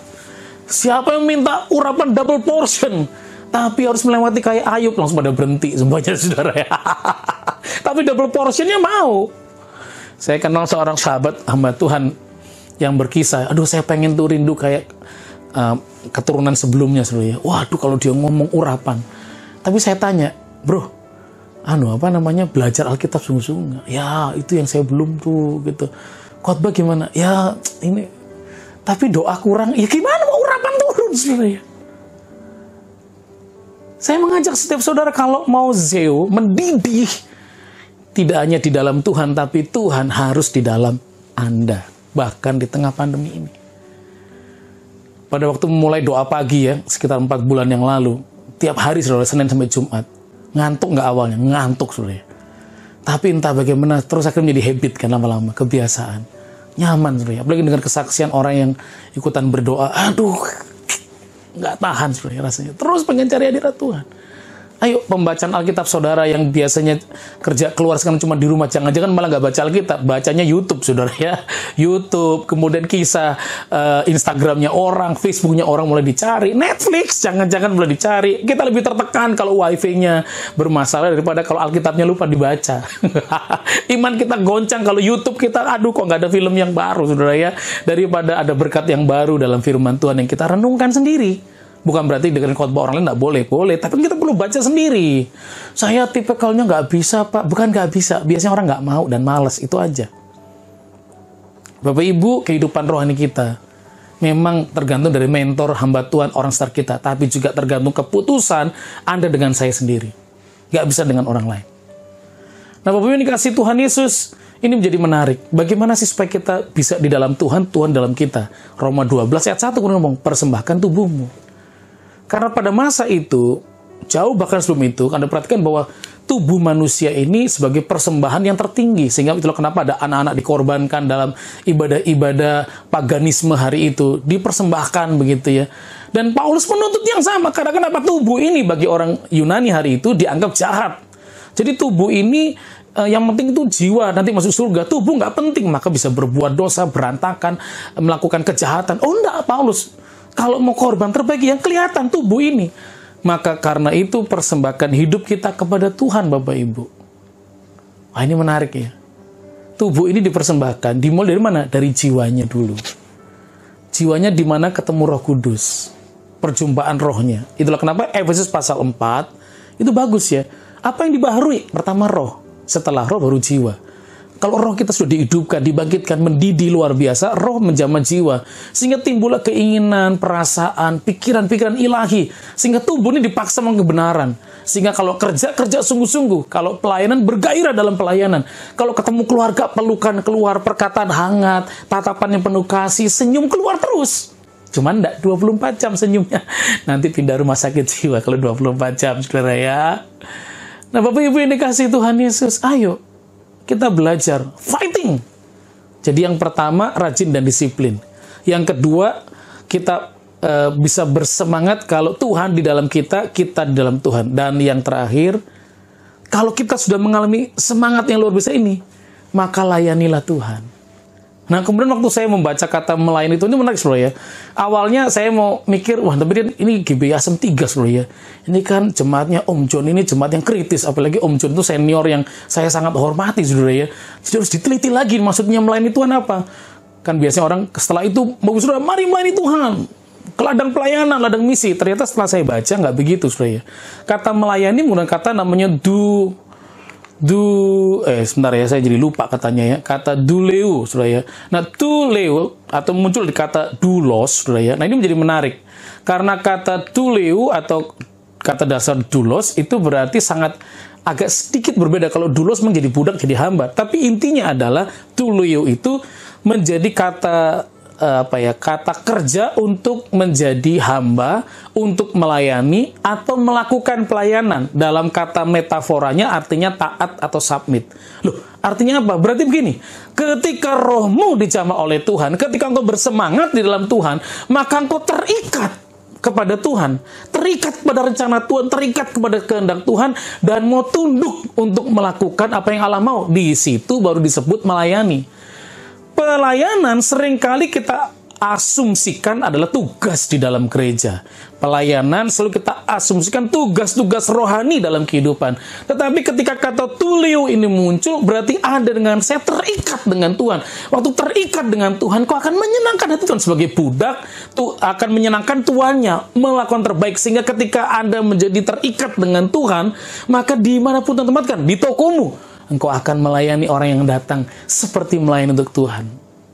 Siapa yang minta urapan double portion? Tapi harus melewati kayak Ayub, langsung pada berhenti semuanya, saudara ya. Tapi double portionnya mau. Saya kenal seorang sahabat hamba Tuhan yang berkisah, aduh saya pengen tuh rindu kayak keturunan sebelumnya, saudara ya. Waduh kalau dia ngomong urapan. Tapi saya tanya, bro, belajar Alkitab sungguh-sungguh. Ya itu yang saya belum tuh gitu. Khotbah gimana? Ya ini. Tapi doa kurang. Ya gimana mau urapan turun, saudara ya. Saya mengajak setiap saudara kalau mau zeo, mendidih, tidak hanya di dalam Tuhan, tapi Tuhan harus di dalam Anda. Bahkan di tengah pandemi ini. Pada waktu memulai doa pagi ya, sekitar 4 bulan yang lalu, tiap hari saudara, Senin sampai Jumat. Ngantuk nggak awalnya? Ngantuk, saudara. Tapi entah bagaimana, terus akhirnya menjadi habit kan lama-lama, kebiasaan. Nyaman, saudara. Apalagi dengan kesaksian orang yang ikutan berdoa, aduh, nggak tahan, saudara, rasanya. Terus pengen cari hadirat Tuhan. Ayo, pembacaan Alkitab saudara yang biasanya kerja keluar sekarang cuma di rumah, jangan-jangan malah nggak baca Alkitab, bacanya YouTube, saudara ya. YouTube, kemudian kisah Instagramnya orang, Facebooknya orang mulai dicari, Netflix jangan-jangan mulai dicari. Kita lebih tertekan kalau wifi-nya bermasalah daripada kalau Alkitabnya lupa dibaca. Iman kita goncang kalau YouTube kita, aduh kok nggak ada film yang baru, saudara ya. Daripada ada berkat yang baru dalam firman Tuhan yang kita renungkan sendiri. Bukan berarti dengerin khotbah orang lain nggak boleh, boleh. Tapi kita perlu baca sendiri. Saya tipikalnya nggak bisa, Pak. Bukan nggak bisa, biasanya orang nggak mau dan malas, itu aja. Bapak Ibu, kehidupan rohani kita memang tergantung dari mentor, hamba Tuhan, orang sekitar kita. Tapi juga tergantung keputusan Anda dengan saya sendiri. Nggak bisa dengan orang lain. Nah, Bapak Ibu yang dikasih Tuhan Yesus, ini menjadi menarik. Bagaimana sih supaya kita bisa di dalam Tuhan, Tuhan dalam kita? Roma 12 ayat 1 ngomong, persembahkan tubuhmu. Karena pada masa itu, jauh bahkan sebelum itu, Anda perhatikan bahwa tubuh manusia ini sebagai persembahan yang tertinggi. Sehingga itulah kenapa ada anak-anak dikorbankan dalam ibadah-ibadah paganisme hari itu. Dipersembahkan begitu ya. Dan Paulus menuntut yang sama. Karena kenapa tubuh ini bagi orang Yunani hari itu dianggap jahat. Jadi tubuh ini yang penting itu jiwa, nanti masuk surga. Tubuh nggak penting, maka bisa berbuat dosa, berantakan, melakukan kejahatan. Oh enggak, Paulus. Kalau mau korban terbaik yang kelihatan tubuh ini. Maka karena itu persembahkan hidup kita kepada Tuhan, Bapak Ibu. Wah, ini menarik ya. Tubuh ini dipersembahkan, dimulai dari mana? Dari jiwanya dulu. Jiwanya di mana ketemu Roh Kudus. Perjumpaan rohnya. Itulah kenapa Efesus pasal 4 itu bagus ya. Apa yang dibaharui? Pertama roh. Setelah roh baru jiwa. Kalau roh kita sudah dihidupkan, dibangkitkan, mendidih luar biasa, roh menjamah jiwa. Sehingga timbullah keinginan, perasaan, pikiran-pikiran ilahi. Sehingga tubuh ini dipaksa dengan kebenaran. Sehingga kalau kerja sungguh-sungguh. Kalau pelayanan, bergairah dalam pelayanan. Kalau ketemu keluarga, pelukan keluar, perkataan hangat, tatapan yang penuh kasih, senyum keluar terus. Cuman enggak 24 jam senyumnya. Nanti pindah rumah sakit jiwa kalau 24 jam, saudara ya. Nah, Bapak Ibu yang dikasihi Tuhan Yesus, ayo kita belajar fighting. Jadi yang pertama rajin dan disiplin. Yang kedua kita bisa bersemangat kalau Tuhan di dalam kita, kita di dalam Tuhan. Dan yang terakhir, kalau kita sudah mengalami semangat yang luar biasa ini, maka layanilah Tuhan. Nah, kemudian waktu saya membaca kata melayani itu, ini menarik saudara ya. Awalnya saya mau mikir, wah tapi ini GBI Asem 3 saudara ya. Ini kan jemaatnya Om John, ini jemaat yang kritis. Apalagi Om John itu senior yang saya sangat hormati saudara ya. Jadi harus diteliti lagi maksudnya melayani Tuhan apa. Kan biasanya orang setelah itu, saudara mari melayani Tuhan. Ke ladang pelayanan, ladang misi. Ternyata setelah saya baca nggak begitu saudara ya. Kata melayani menggunakan kata namanya sebentar ya, saya jadi lupa katanya ya. Kata duleu, saudara ya. Nah, duleu atau muncul di kata doulos, saudara ya. Nah, ini menjadi menarik. Karena kata duleu atau kata dasar doulos itu berarti sangat agak sedikit berbeda. Kalau doulos menjadi budak, jadi hamba. Tapi intinya adalah duleu itu menjadi kata kata kerja untuk menjadi hamba, untuk melayani atau melakukan pelayanan. Dalam kata metaforanya artinya taat atau submit. Loh, artinya apa? Berarti begini, ketika rohmu dijamah oleh Tuhan, ketika engkau bersemangat di dalam Tuhan, maka engkau terikat kepada Tuhan, terikat pada rencana Tuhan, terikat kepada kehendak Tuhan, dan mau tunduk untuk melakukan apa yang Allah mau. Di situ baru disebut melayani. Pelayanan seringkali kita asumsikan adalah tugas di dalam gereja. Pelayanan selalu kita asumsikan tugas-tugas rohani dalam kehidupan. Tetapi ketika kata tulio ini muncul, berarti ada dengan saya terikat dengan Tuhan. Waktu terikat dengan Tuhan, kau akan menyenangkan hati Tuhan sebagai budak, akan menyenangkan tuannya, melakukan terbaik. Sehingga ketika Anda menjadi terikat dengan Tuhan, maka dimanapun Tuhan tempatkan, di tokomu, engkau akan melayani orang yang datang seperti melayani untuk Tuhan.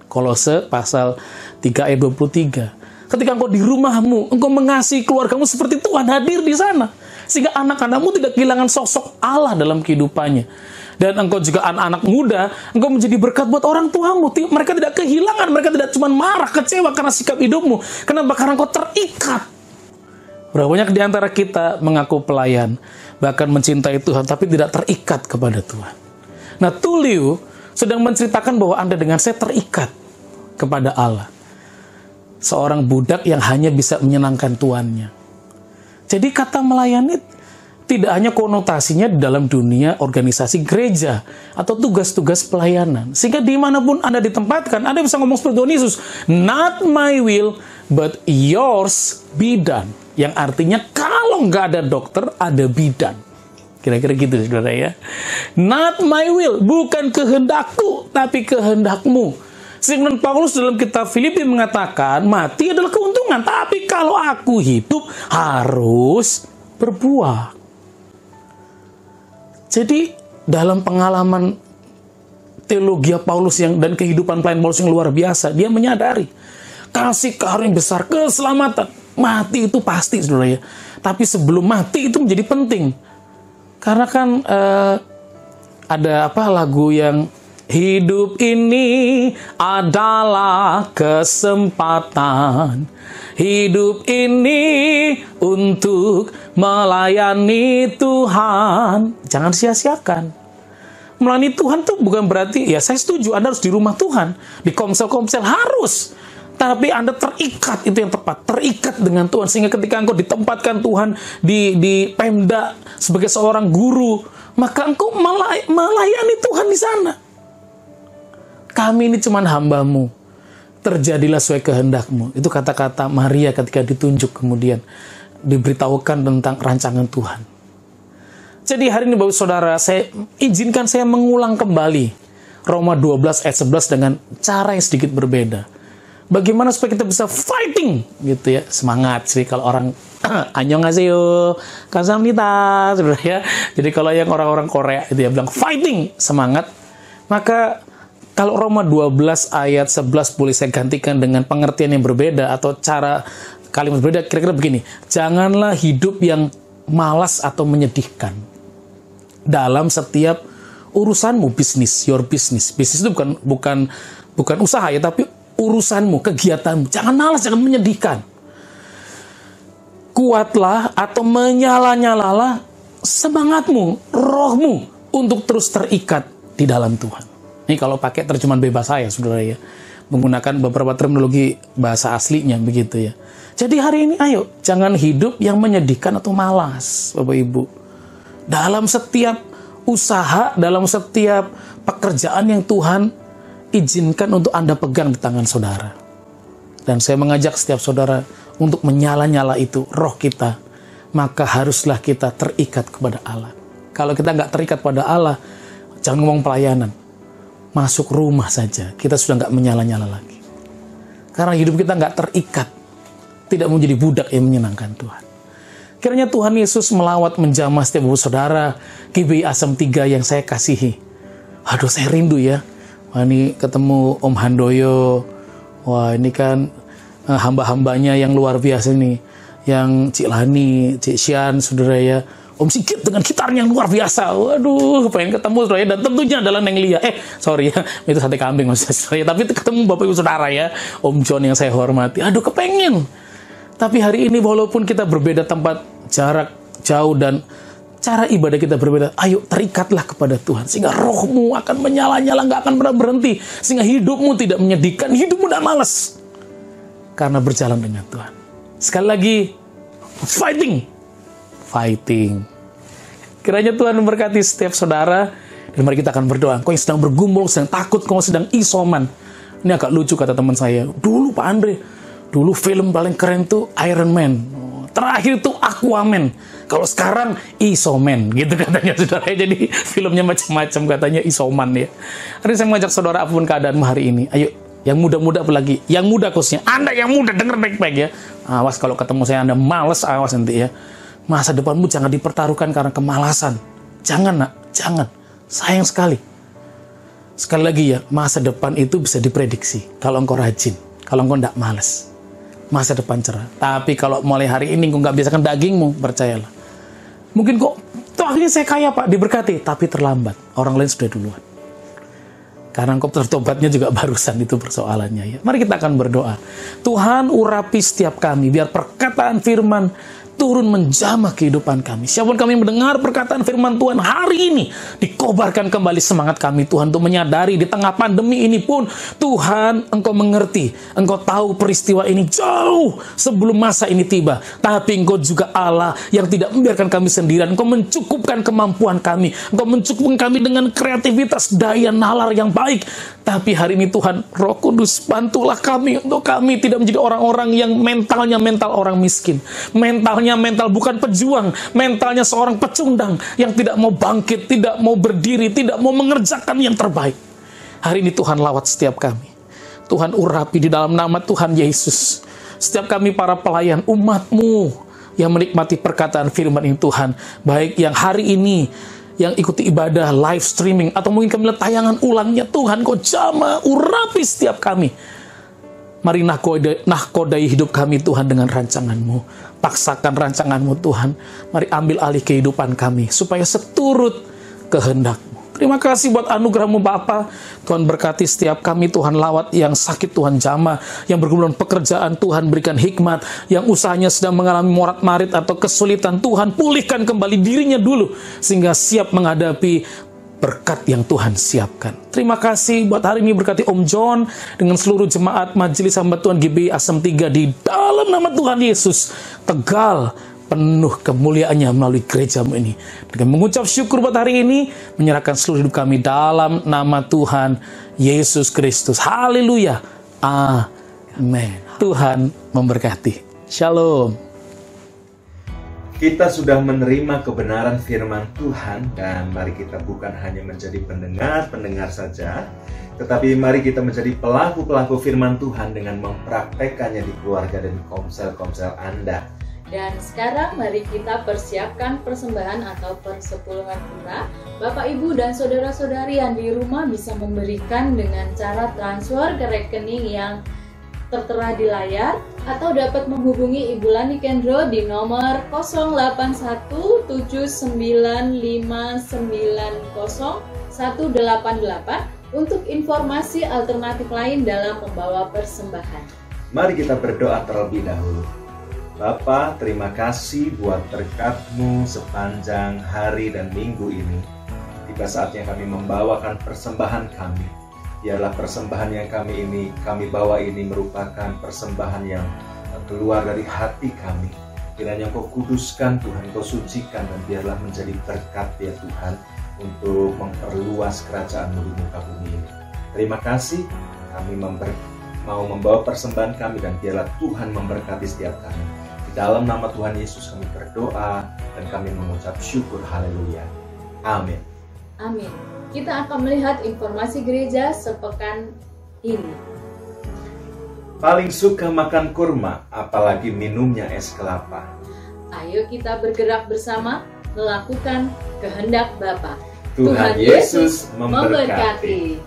Kolose pasal 3 ayat 23. Ketika engkau di rumahmu, engkau mengasihi keluargamu seperti Tuhan hadir di sana. Sehingga anak-anakmu tidak kehilangan sosok Allah dalam kehidupannya. Dan engkau juga anak-anak muda, engkau menjadi berkat buat orang tuamu. Mereka tidak kehilangan, mereka tidak cuma marah, kecewa karena sikap hidupmu. Kenapa? Karena engkau terikat. Berapa banyak di antara kita mengaku pelayan, bahkan mencintai Tuhan, tapi tidak terikat kepada Tuhan. Nah, Tulio sedang menceritakan bahwa Anda dengan saya terikat kepada Allah. Seorang budak yang hanya bisa menyenangkan tuannya. Jadi kata melayani tidak hanya konotasinya di dalam dunia organisasi gereja atau tugas-tugas pelayanan. Sehingga dimanapun Anda ditempatkan, Anda bisa ngomong seperti Tuhan Yesus, not my will, but yours be done. Yang artinya kalau nggak ada dokter, ada bidan. Kira-kira gitu saudara ya. Not my will, bukan kehendakku, tapi kehendakmu. Sehingga Paulus dalam kitab Filipi mengatakan, mati adalah keuntungan, tapi kalau aku hidup harus berbuah. Jadi dalam pengalaman teologi Paulus dan kehidupan pelayan Paulus yang luar biasa, dia menyadari kasih karunia besar, keselamatan, mati itu pasti saudara ya. Tapi sebelum mati itu menjadi penting. Karena kan ada lagu yang Hidup ini adalah kesempatan. Hidup ini untuk melayani Tuhan. Jangan sia-siakan. Melayani Tuhan tuh bukan berarti, ya saya setuju Anda harus di rumah Tuhan, di komsel-komsel harus. Tapi Anda terikat, itu yang tepat, terikat dengan Tuhan. Sehingga ketika engkau ditempatkan Tuhan di Pemda sebagai seorang guru, maka engkau melayani Tuhan di sana. Kami ini cuman hamba-Mu, terjadilah sesuai kehendak-Mu. Itu kata-kata Maria ketika ditunjuk kemudian diberitahukan tentang rancangan Tuhan. Jadi hari ini Bapak Saudara, izinkan saya mengulang kembali Roma 12 ayat 11 dengan cara yang sedikit berbeda. Bagaimana supaya kita bisa fighting gitu ya, semangat sih kalau orang annyeonghaseyo, kamsahamnida, ya. Jadi kalau yang orang-orang Korea itu ya bilang fighting, semangat. Maka kalau Roma 12 ayat 11 boleh saya gantikan dengan pengertian yang berbeda atau cara kalimat berbeda, kira-kira begini. Janganlah hidup yang malas atau menyedihkan dalam setiap urusanmu, bisnis, your business. Bisnis itu bukan usaha ya, tapi urusanmu, kegiatanmu. Jangan malas, jangan menyedihkan. Kuatlah atau menyala-nyalalah semangatmu, rohmu untuk terus terikat di dalam Tuhan. Ini kalau pakai terjemahan bebas saya, saudara ya. Menggunakan beberapa terminologi bahasa aslinya, begitu ya. Jadi hari ini ayo, jangan hidup yang menyedihkan atau malas, Bapak Ibu. Dalam setiap usaha, dalam setiap pekerjaan yang Tuhan izinkan untuk Anda pegang di tangan saudara. Dan saya mengajak setiap saudara untuk menyala-nyala itu, roh kita. Maka haruslah kita terikat kepada Allah. Kalau kita nggak terikat pada Allah, jangan ngomong pelayanan. Masuk rumah saja, kita sudah nggak menyala-nyala lagi. Karena hidup kita nggak terikat. Tidak menjadi budak yang menyenangkan Tuhan. Kiranya Tuhan Yesus melawat menjamah setiap saudara GBI Asam 3 yang saya kasihi. Aduh, saya rindu ya. Wah, ini ketemu Om Handoyo. Wah, ini kan hamba-hambanya yang luar biasa nih. Yang Cik Lani, Cik Sian, saudara ya. Om Sigit dengan gitarnya yang luar biasa. Waduh, pengen ketemu saudara ya. Dan tentunya adalah Neng Lia. Sorry ya, itu sate kambing maksudnya. Tapi ketemu Bapak Ibu Saudara ya. Om John yang saya hormati. Aduh, kepengen. Tapi hari ini walaupun kita berbeda tempat, jarak jauh dan cara ibadah kita berbeda, ayo terikatlah kepada Tuhan. Sehingga rohmu akan menyala-nyala, gak akan pernah berhenti. Sehingga hidupmu tidak menyedihkan, hidupmu tidak malas. Karena berjalan dengan Tuhan. Sekali lagi, fighting. Kiranya Tuhan memberkati setiap saudara. Dan mari kita akan berdoa. Kau yang sedang bergumul, sedang takut, kau sedang isoman. Ini agak lucu kata teman saya. Dulu Pak Andre, dulu film paling keren tuh Iron Man. Terakhir tuh Aquaman. Kalau sekarang Isoman gitu katanya saudara. Jadi filmnya macam-macam katanya Isoman ya. Hari ini saya mengajak saudara apapun keadaanmu hari ini. Ayo, yang muda-muda apalagi. Yang muda khususnya. Anda yang muda denger baik-baik ya. Awas kalau ketemu saya Anda males, awas nanti ya. Masa depanmu jangan dipertaruhkan karena kemalasan. Jangan nak, jangan. Sayang sekali. Sekali lagi ya, masa depan itu bisa diprediksi. Kalau engkau rajin, kalau engkau tidak malas. Masa depan cerah. Tapi kalau mulai hari ini engkau nggak biasakan dagingmu, percayalah. Mungkin kok, tuh akhirnya saya kaya Pak, diberkati. Tapi terlambat. Orang lain sudah duluan. Karena engkau tertobatnya juga barusan, itu persoalannya ya. Mari kita akan berdoa. Tuhan urapi setiap kami, biar perkataan firman turun menjamah kehidupan kami. Siapapun kami mendengar perkataan firman Tuhan hari ini, dikobarkan kembali semangat kami Tuhan untuk menyadari di tengah pandemi ini pun Tuhan Engkau mengerti, Engkau tahu peristiwa ini jauh sebelum masa ini tiba. Tapi Engkau juga Allah yang tidak membiarkan kami sendirian. Engkau mencukupkan kemampuan kami, Engkau mencukupkan kami dengan kreativitas, daya nalar yang baik. Tapi hari ini Tuhan Roh Kudus, bantulah kami untuk kami tidak menjadi orang-orang yang mentalnya mental orang miskin, mentalnya mental bukan pejuang, mentalnya seorang pecundang yang tidak mau bangkit, tidak mau berdiri, tidak mau mengerjakan yang terbaik. Hari ini Tuhan lawat setiap kami. Tuhan urapi di dalam nama Tuhan Yesus. Setiap kami para pelayan umat-Mu yang menikmati perkataan firman ini Tuhan. Baik yang hari ini yang ikuti ibadah live streaming atau mungkin kami lihat tayangan ulangnya, Tuhan Kau jamah urapi setiap kami. Mari nahkodai hidup kami Tuhan dengan rancangan-Mu. Paksakan rancangan-Mu Tuhan. Mari ambil alih kehidupan kami supaya seturut kehendak-Mu. Terima kasih buat anugerah-Mu Bapa. Tuhan berkati setiap kami, Tuhan lawat yang sakit, Tuhan jamah, yang bergumulan pekerjaan, Tuhan berikan hikmat, yang usahanya sedang mengalami morat-marit atau kesulitan, Tuhan pulihkan kembali dirinya dulu, sehingga siap menghadapi berkat yang Tuhan siapkan. Terima kasih buat hari ini, berkati Om John dengan seluruh jemaat Majelis Hamba Tuhan GBI Asam 3 di dalam nama Tuhan Yesus. Tegal penuh kemuliaannya melalui gerejamu ini. Dengan mengucap syukur buat hari ini, menyerahkan seluruh hidup kami dalam nama Tuhan Yesus Kristus. Haleluya. Amin. Tuhan memberkati. Shalom.
Kita sudah menerima kebenaran firman Tuhan, dan mari kita bukan hanya menjadi pendengar saja, tetapi mari kita menjadi pelaku-pelaku firman Tuhan dengan mempraktekannya di keluarga dan komsel-komsel Anda.
Dan sekarang mari kita persiapkan persembahan atau persepuluhan pura. Bapak, Ibu, dan saudara-saudari yang di rumah bisa memberikan dengan cara transfer ke rekening yang tertera di layar, atau dapat menghubungi Ibu Lani Kendro di nomor 081795901888 untuk informasi alternatif lain dalam membawa persembahan.
Mari kita berdoa terlebih dahulu. Bapa, terima kasih buat berkat-Mu sepanjang hari dan minggu ini. Tiba saatnya kami membawakan persembahan kami. Biarlah persembahan yang kami bawa ini merupakan persembahan yang keluar dari hati kami. Kiranya Kau kuduskan Tuhan, Kau sucikan, dan biarlah menjadi berkat ya Tuhan untuk memperluas kerajaan-Mu di muka bumi ini. Terima kasih, kami mau membawa persembahan kami, dan biarlah Tuhan memberkati setiap kami. Di dalam nama Tuhan Yesus kami berdoa dan kami mengucap syukur. Haleluya. Amin.
Amin. Kita akan melihat informasi gereja sepekan ini.
Paling suka makan kurma, apalagi minumnya es kelapa.
Ayo kita bergerak bersama melakukan kehendak Bapa.
Tuhan Yesus memberkati.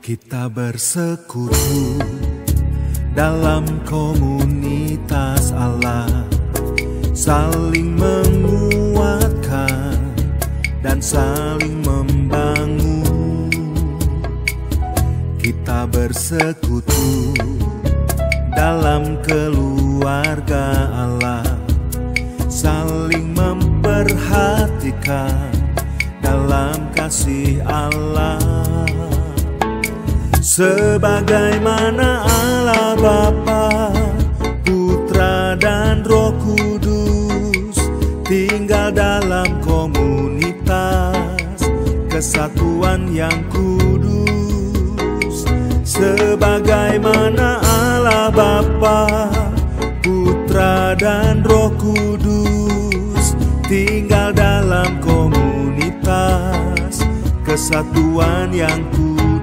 Kita bersekutu dalam komunitas Allah, saling menguatkan dan saling membangun. Kita bersekutu dalam keluarga Allah, saling memperhatikan dalam kasih Allah. Sebagaimana Allah Bapa, Putra dan Roh Kudus tinggal dalam komunitas kesatuan yang kudus, sebagaimana Allah Bapa, Putra dan Roh Kudus tinggal dalam komunitas kesatuan yang kudus.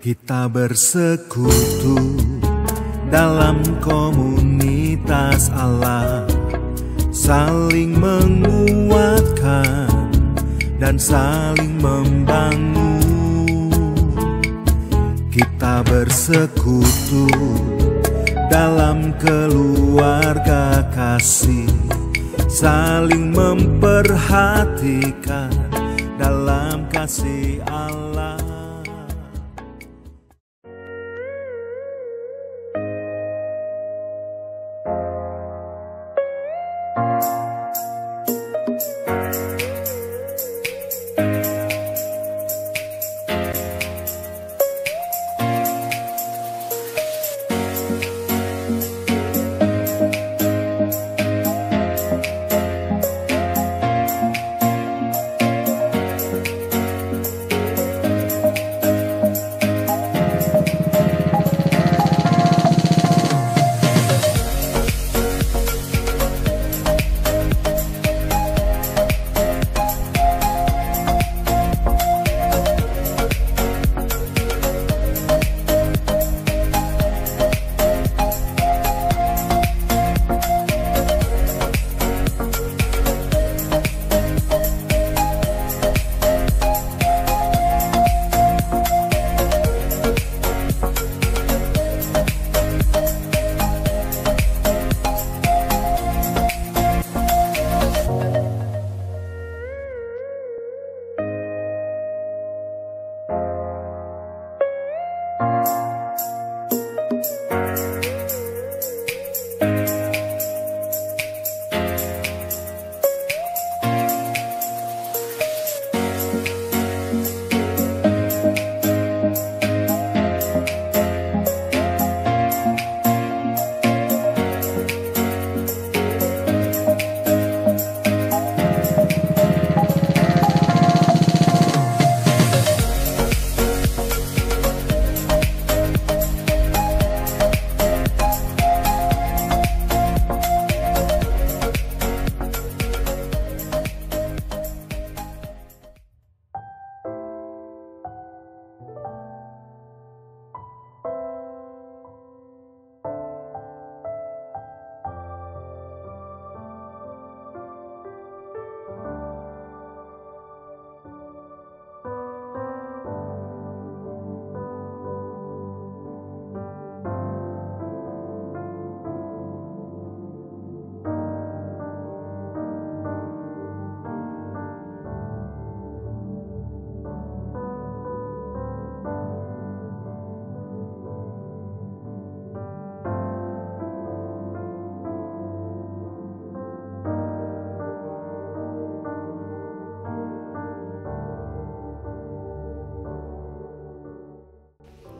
Kita bersekutu dalam komunitas Allah, saling menguatkan dan saling membangun. Kita bersekutu dalam keluarga kasih, saling memperhatikan dalam kasih Allah.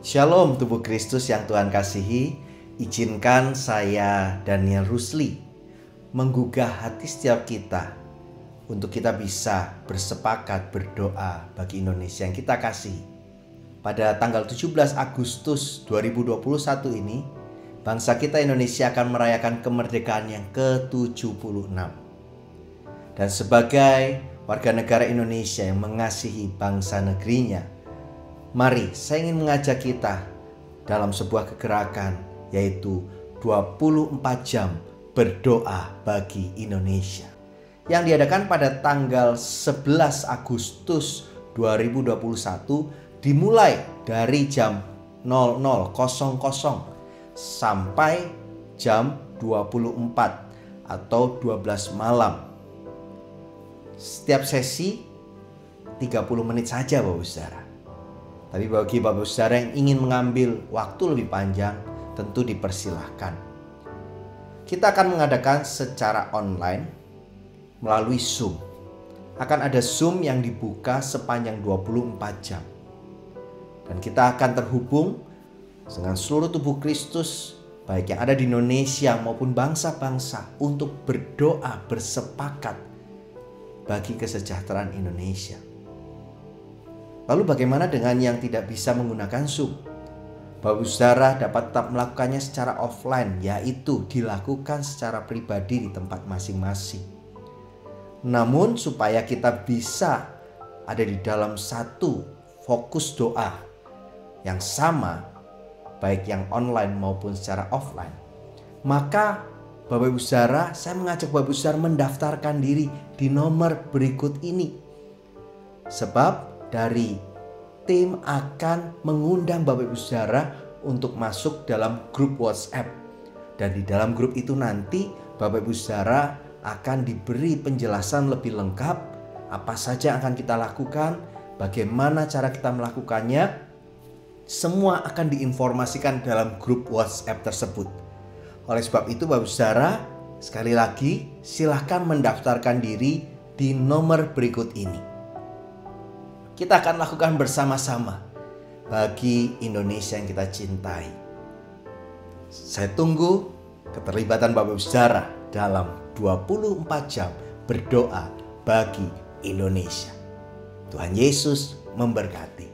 Shalom tubuh Kristus yang Tuhan kasihi. Izinkan saya Daniel Rusli menggugah hati setiap kita untuk kita bisa bersepakat berdoa bagi Indonesia yang kita kasihi. Pada tanggal 17 Agustus 2021 ini, bangsa kita Indonesia akan merayakan kemerdekaan yang ke-76. Dan sebagai warga negara Indonesia yang mengasihi bangsa negerinya, mari saya ingin mengajak kita dalam sebuah kegerakan, yaitu 24 jam berdoa bagi Indonesia, yang diadakan pada tanggal 11 Agustus 2021 dimulai dari jam 00.00 sampai jam 24 atau 12 malam. Setiap sesi 30 menit saja Bapak Saudara. Tapi bagi Bapak Saudara yang ingin mengambil waktu lebih panjang, tentu dipersilahkan. Kita akan mengadakan secara online melalui Zoom. akan ada Zoom yang dibuka sepanjang 24 jam. Dan kita akan terhubung dengan seluruh tubuh Kristus, baik yang ada di Indonesia maupun bangsa-bangsa, untuk berdoa bersepakat bagi kesejahteraan Indonesia. Lalu bagaimana dengan yang tidak bisa menggunakan Zoom? Bapak Ibu Saudara dapat tetap melakukannya secara offline, yaitu dilakukan secara pribadi di tempat masing-masing. Namun supaya kita bisa ada di dalam satu fokus doa yang sama, baik yang online maupun secara offline, maka Bapak Ibu Saudara, saya mengajak Bapak Ibu Saudara mendaftarkan diri di nomor berikut ini. Sebab dari tim akan mengundang Bapak Ibu Saudara untuk masuk dalam grup WhatsApp. Dan di dalam grup itu nanti Bapak Ibu Saudara akan diberi penjelasan lebih lengkap apa saja yang akan kita lakukan, bagaimana cara kita melakukannya. Semua akan diinformasikan dalam grup WhatsApp tersebut. Oleh sebab itu Bapak Ibu Saudara, sekali lagi silahkan mendaftarkan diri di nomor berikut ini. Kita akan lakukan bersama-sama bagi Indonesia yang kita cintai. Saya tunggu keterlibatan Bapak Ibu Saudara dalam 24 jam berdoa bagi Indonesia. Tuhan Yesus memberkati.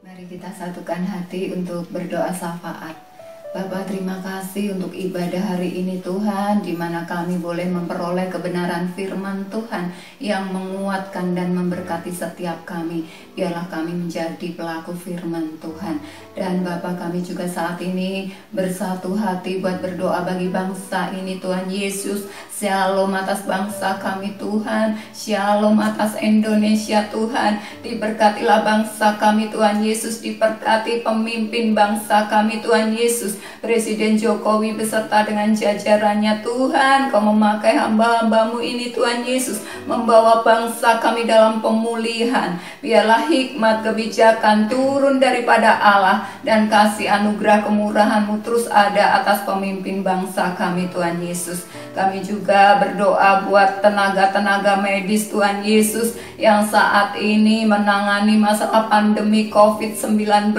Mari kita satukan hati untuk berdoa syafaat. Bapa, terima kasih untuk ibadah hari ini Tuhan, di mana kami boleh memperoleh kebenaran firman Tuhan yang menguatkan dan memberkati setiap kami. Biarlah kami menjadi pelaku firman Tuhan. Dan Bapa, kami juga saat ini bersatu hati buat berdoa bagi bangsa ini Tuhan Yesus. Shalom atas bangsa kami Tuhan, shalom atas Indonesia Tuhan. Diberkatilah bangsa kami Tuhan Yesus, diberkati pemimpin bangsa kami Tuhan Yesus. Presiden Jokowi beserta dengan jajarannya Tuhan, Kau memakai hamba-hambamu ini Tuhan Yesus, membawa bangsa kami dalam pemulihan. Biarlah hikmat kebijakan turun daripada Allah, dan kasih anugerah kemurahan-Mu terus ada atas pemimpin bangsa kami Tuhan Yesus. Kami juga berdoa buat tenaga-tenaga medis Tuhan Yesus yang saat ini menangani masalah pandemi COVID-19.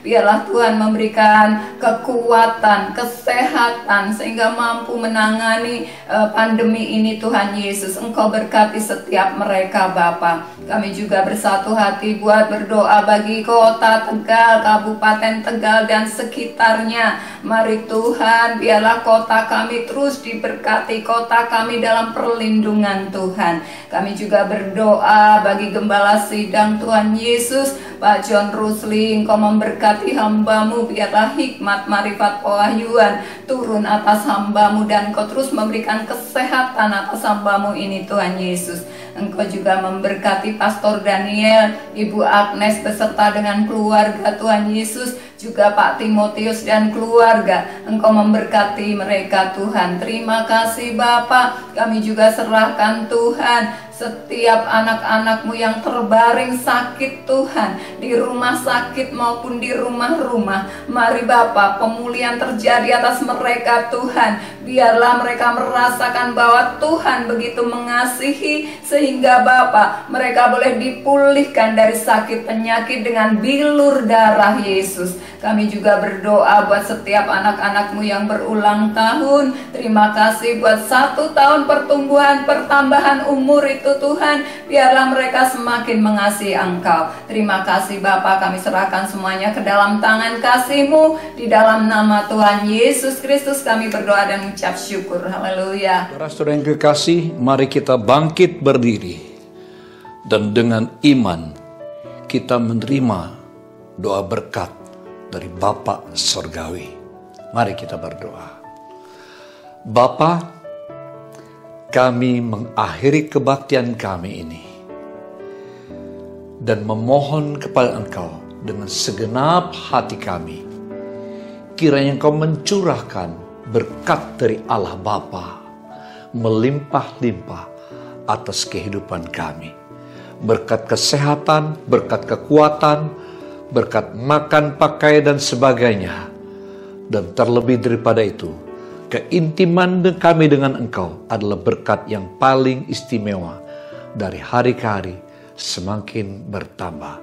Biarlah Tuhan memberikan kekuatan, kesehatan sehingga mampu menangani pandemi ini Tuhan Yesus. Engkau berkati setiap mereka Bapa. Kami juga bersatu hati buat berdoa bagi kota Tegal, Kabupaten Tegal dan sekitarnya. Mari Tuhan, biarlah kota kami terus diberkati, kota kami dalam perlindungan Tuhan. Kami juga berdoa bagi Gembala Sidang Tuhan Yesus, Pak John Rusli. Engkau memberkati hamba-Mu, biarlah hikmat, marifat, pewahyuan turun atas hamba-Mu, dan Engkau terus memberikan kesehatan atas hamba-Mu ini Tuhan Yesus. Engkau juga memberkati Pastor Daniel, Ibu Agnes beserta dengan keluarga Tuhan Yesus, juga Pak Timotius dan keluarga. Engkau memberkati mereka Tuhan. Terima kasih Bapa. Kami juga serahkan Tuhan setiap anak-anak-Mu yang terbaring sakit Tuhan, di rumah sakit maupun di rumah-rumah. Mari Bapa, pemulihan terjadi atas mereka Tuhan. Biarlah mereka merasakan bahwa Tuhan begitu mengasihi, sehingga Bapa, mereka boleh dipulihkan dari sakit penyakit dengan bilur darah Yesus. Kami juga berdoa buat setiap anak-anak-Mu yang berulang tahun. Terima kasih buat 1 tahun pertumbuhan, pertambahan umur itu Tuhan. Biarlah mereka semakin mengasihi Engkau. Terima kasih Bapa, kami serahkan semuanya ke dalam tangan kasih-Mu. Di dalam nama Tuhan Yesus Kristus kami berdoa dan mengucap syukur. Haleluya.
Saudara yang kekasih, mari kita bangkit berdiri, dan dengan iman kita menerima doa berkat dari Bapa Surgawi. Mari kita berdoa. Bapa, kami mengakhiri kebaktian kami ini dan memohon kepada Engkau dengan segenap hati kami. Kiranya Engkau mencurahkan berkat dari Allah Bapa melimpah-limpah atas kehidupan kami. Berkat kesehatan, berkat kekuatan, berkat makan, pakai, dan sebagainya. Dan terlebih daripada itu, Keintiman kami dengan Engkau adalah berkat yang paling istimewa. Dari hari ke hari semakin bertambah.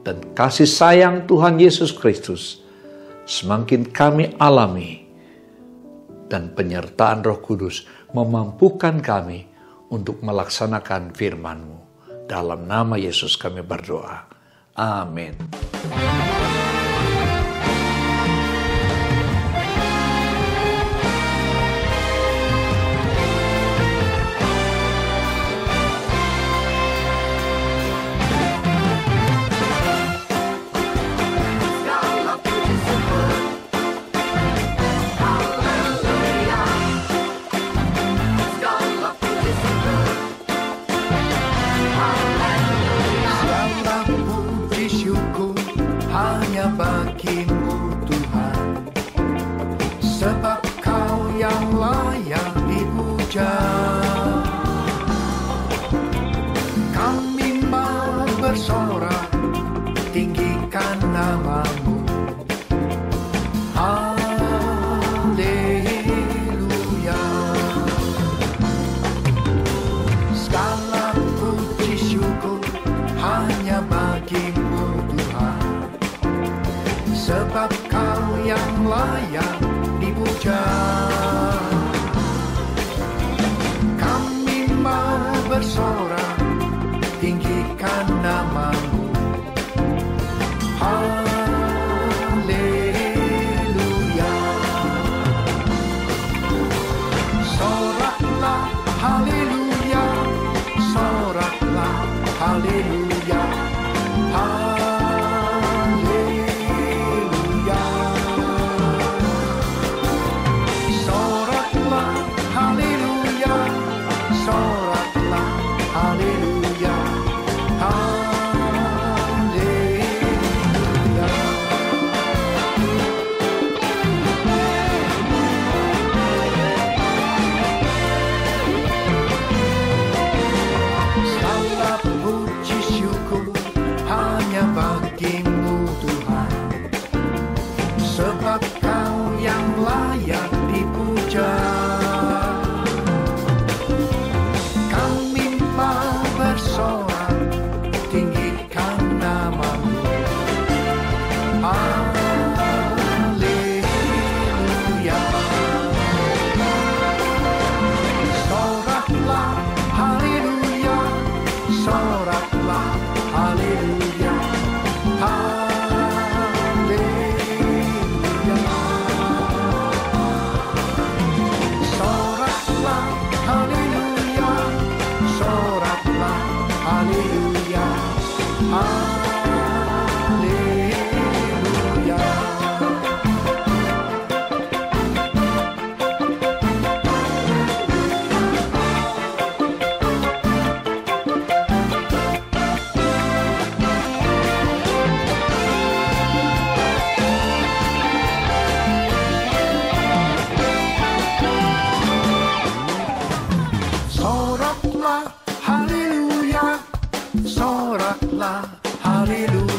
Dan kasih sayang Tuhan Yesus Kristus semakin kami alami. Dan penyertaan Roh Kudus memampukan kami untuk melaksanakan firman-Mu. Dalam nama Yesus kami berdoa. Amin.
Bagimu Tuhan, sebab Kau yang layak dipuja. Kami mau bersorak, tinggikan nama-Mu. Haleluya. Segala puji syukur hanya bagi-Mu Tuhan, sebab Kau yang layak dipuja. Kami mau bersorak, tinggikan nama-Mu. Haleluya. Soraklah haleluya, soraklah haleluya. Bagimu Tuhan, sebab Kau yang layak dipuja. Kami mau bersorak, tinggikan nama-Mu. Haleluya. Soraklah haleluya, soraklah haleluya. Soraklah haleluya, soraklah haleluya.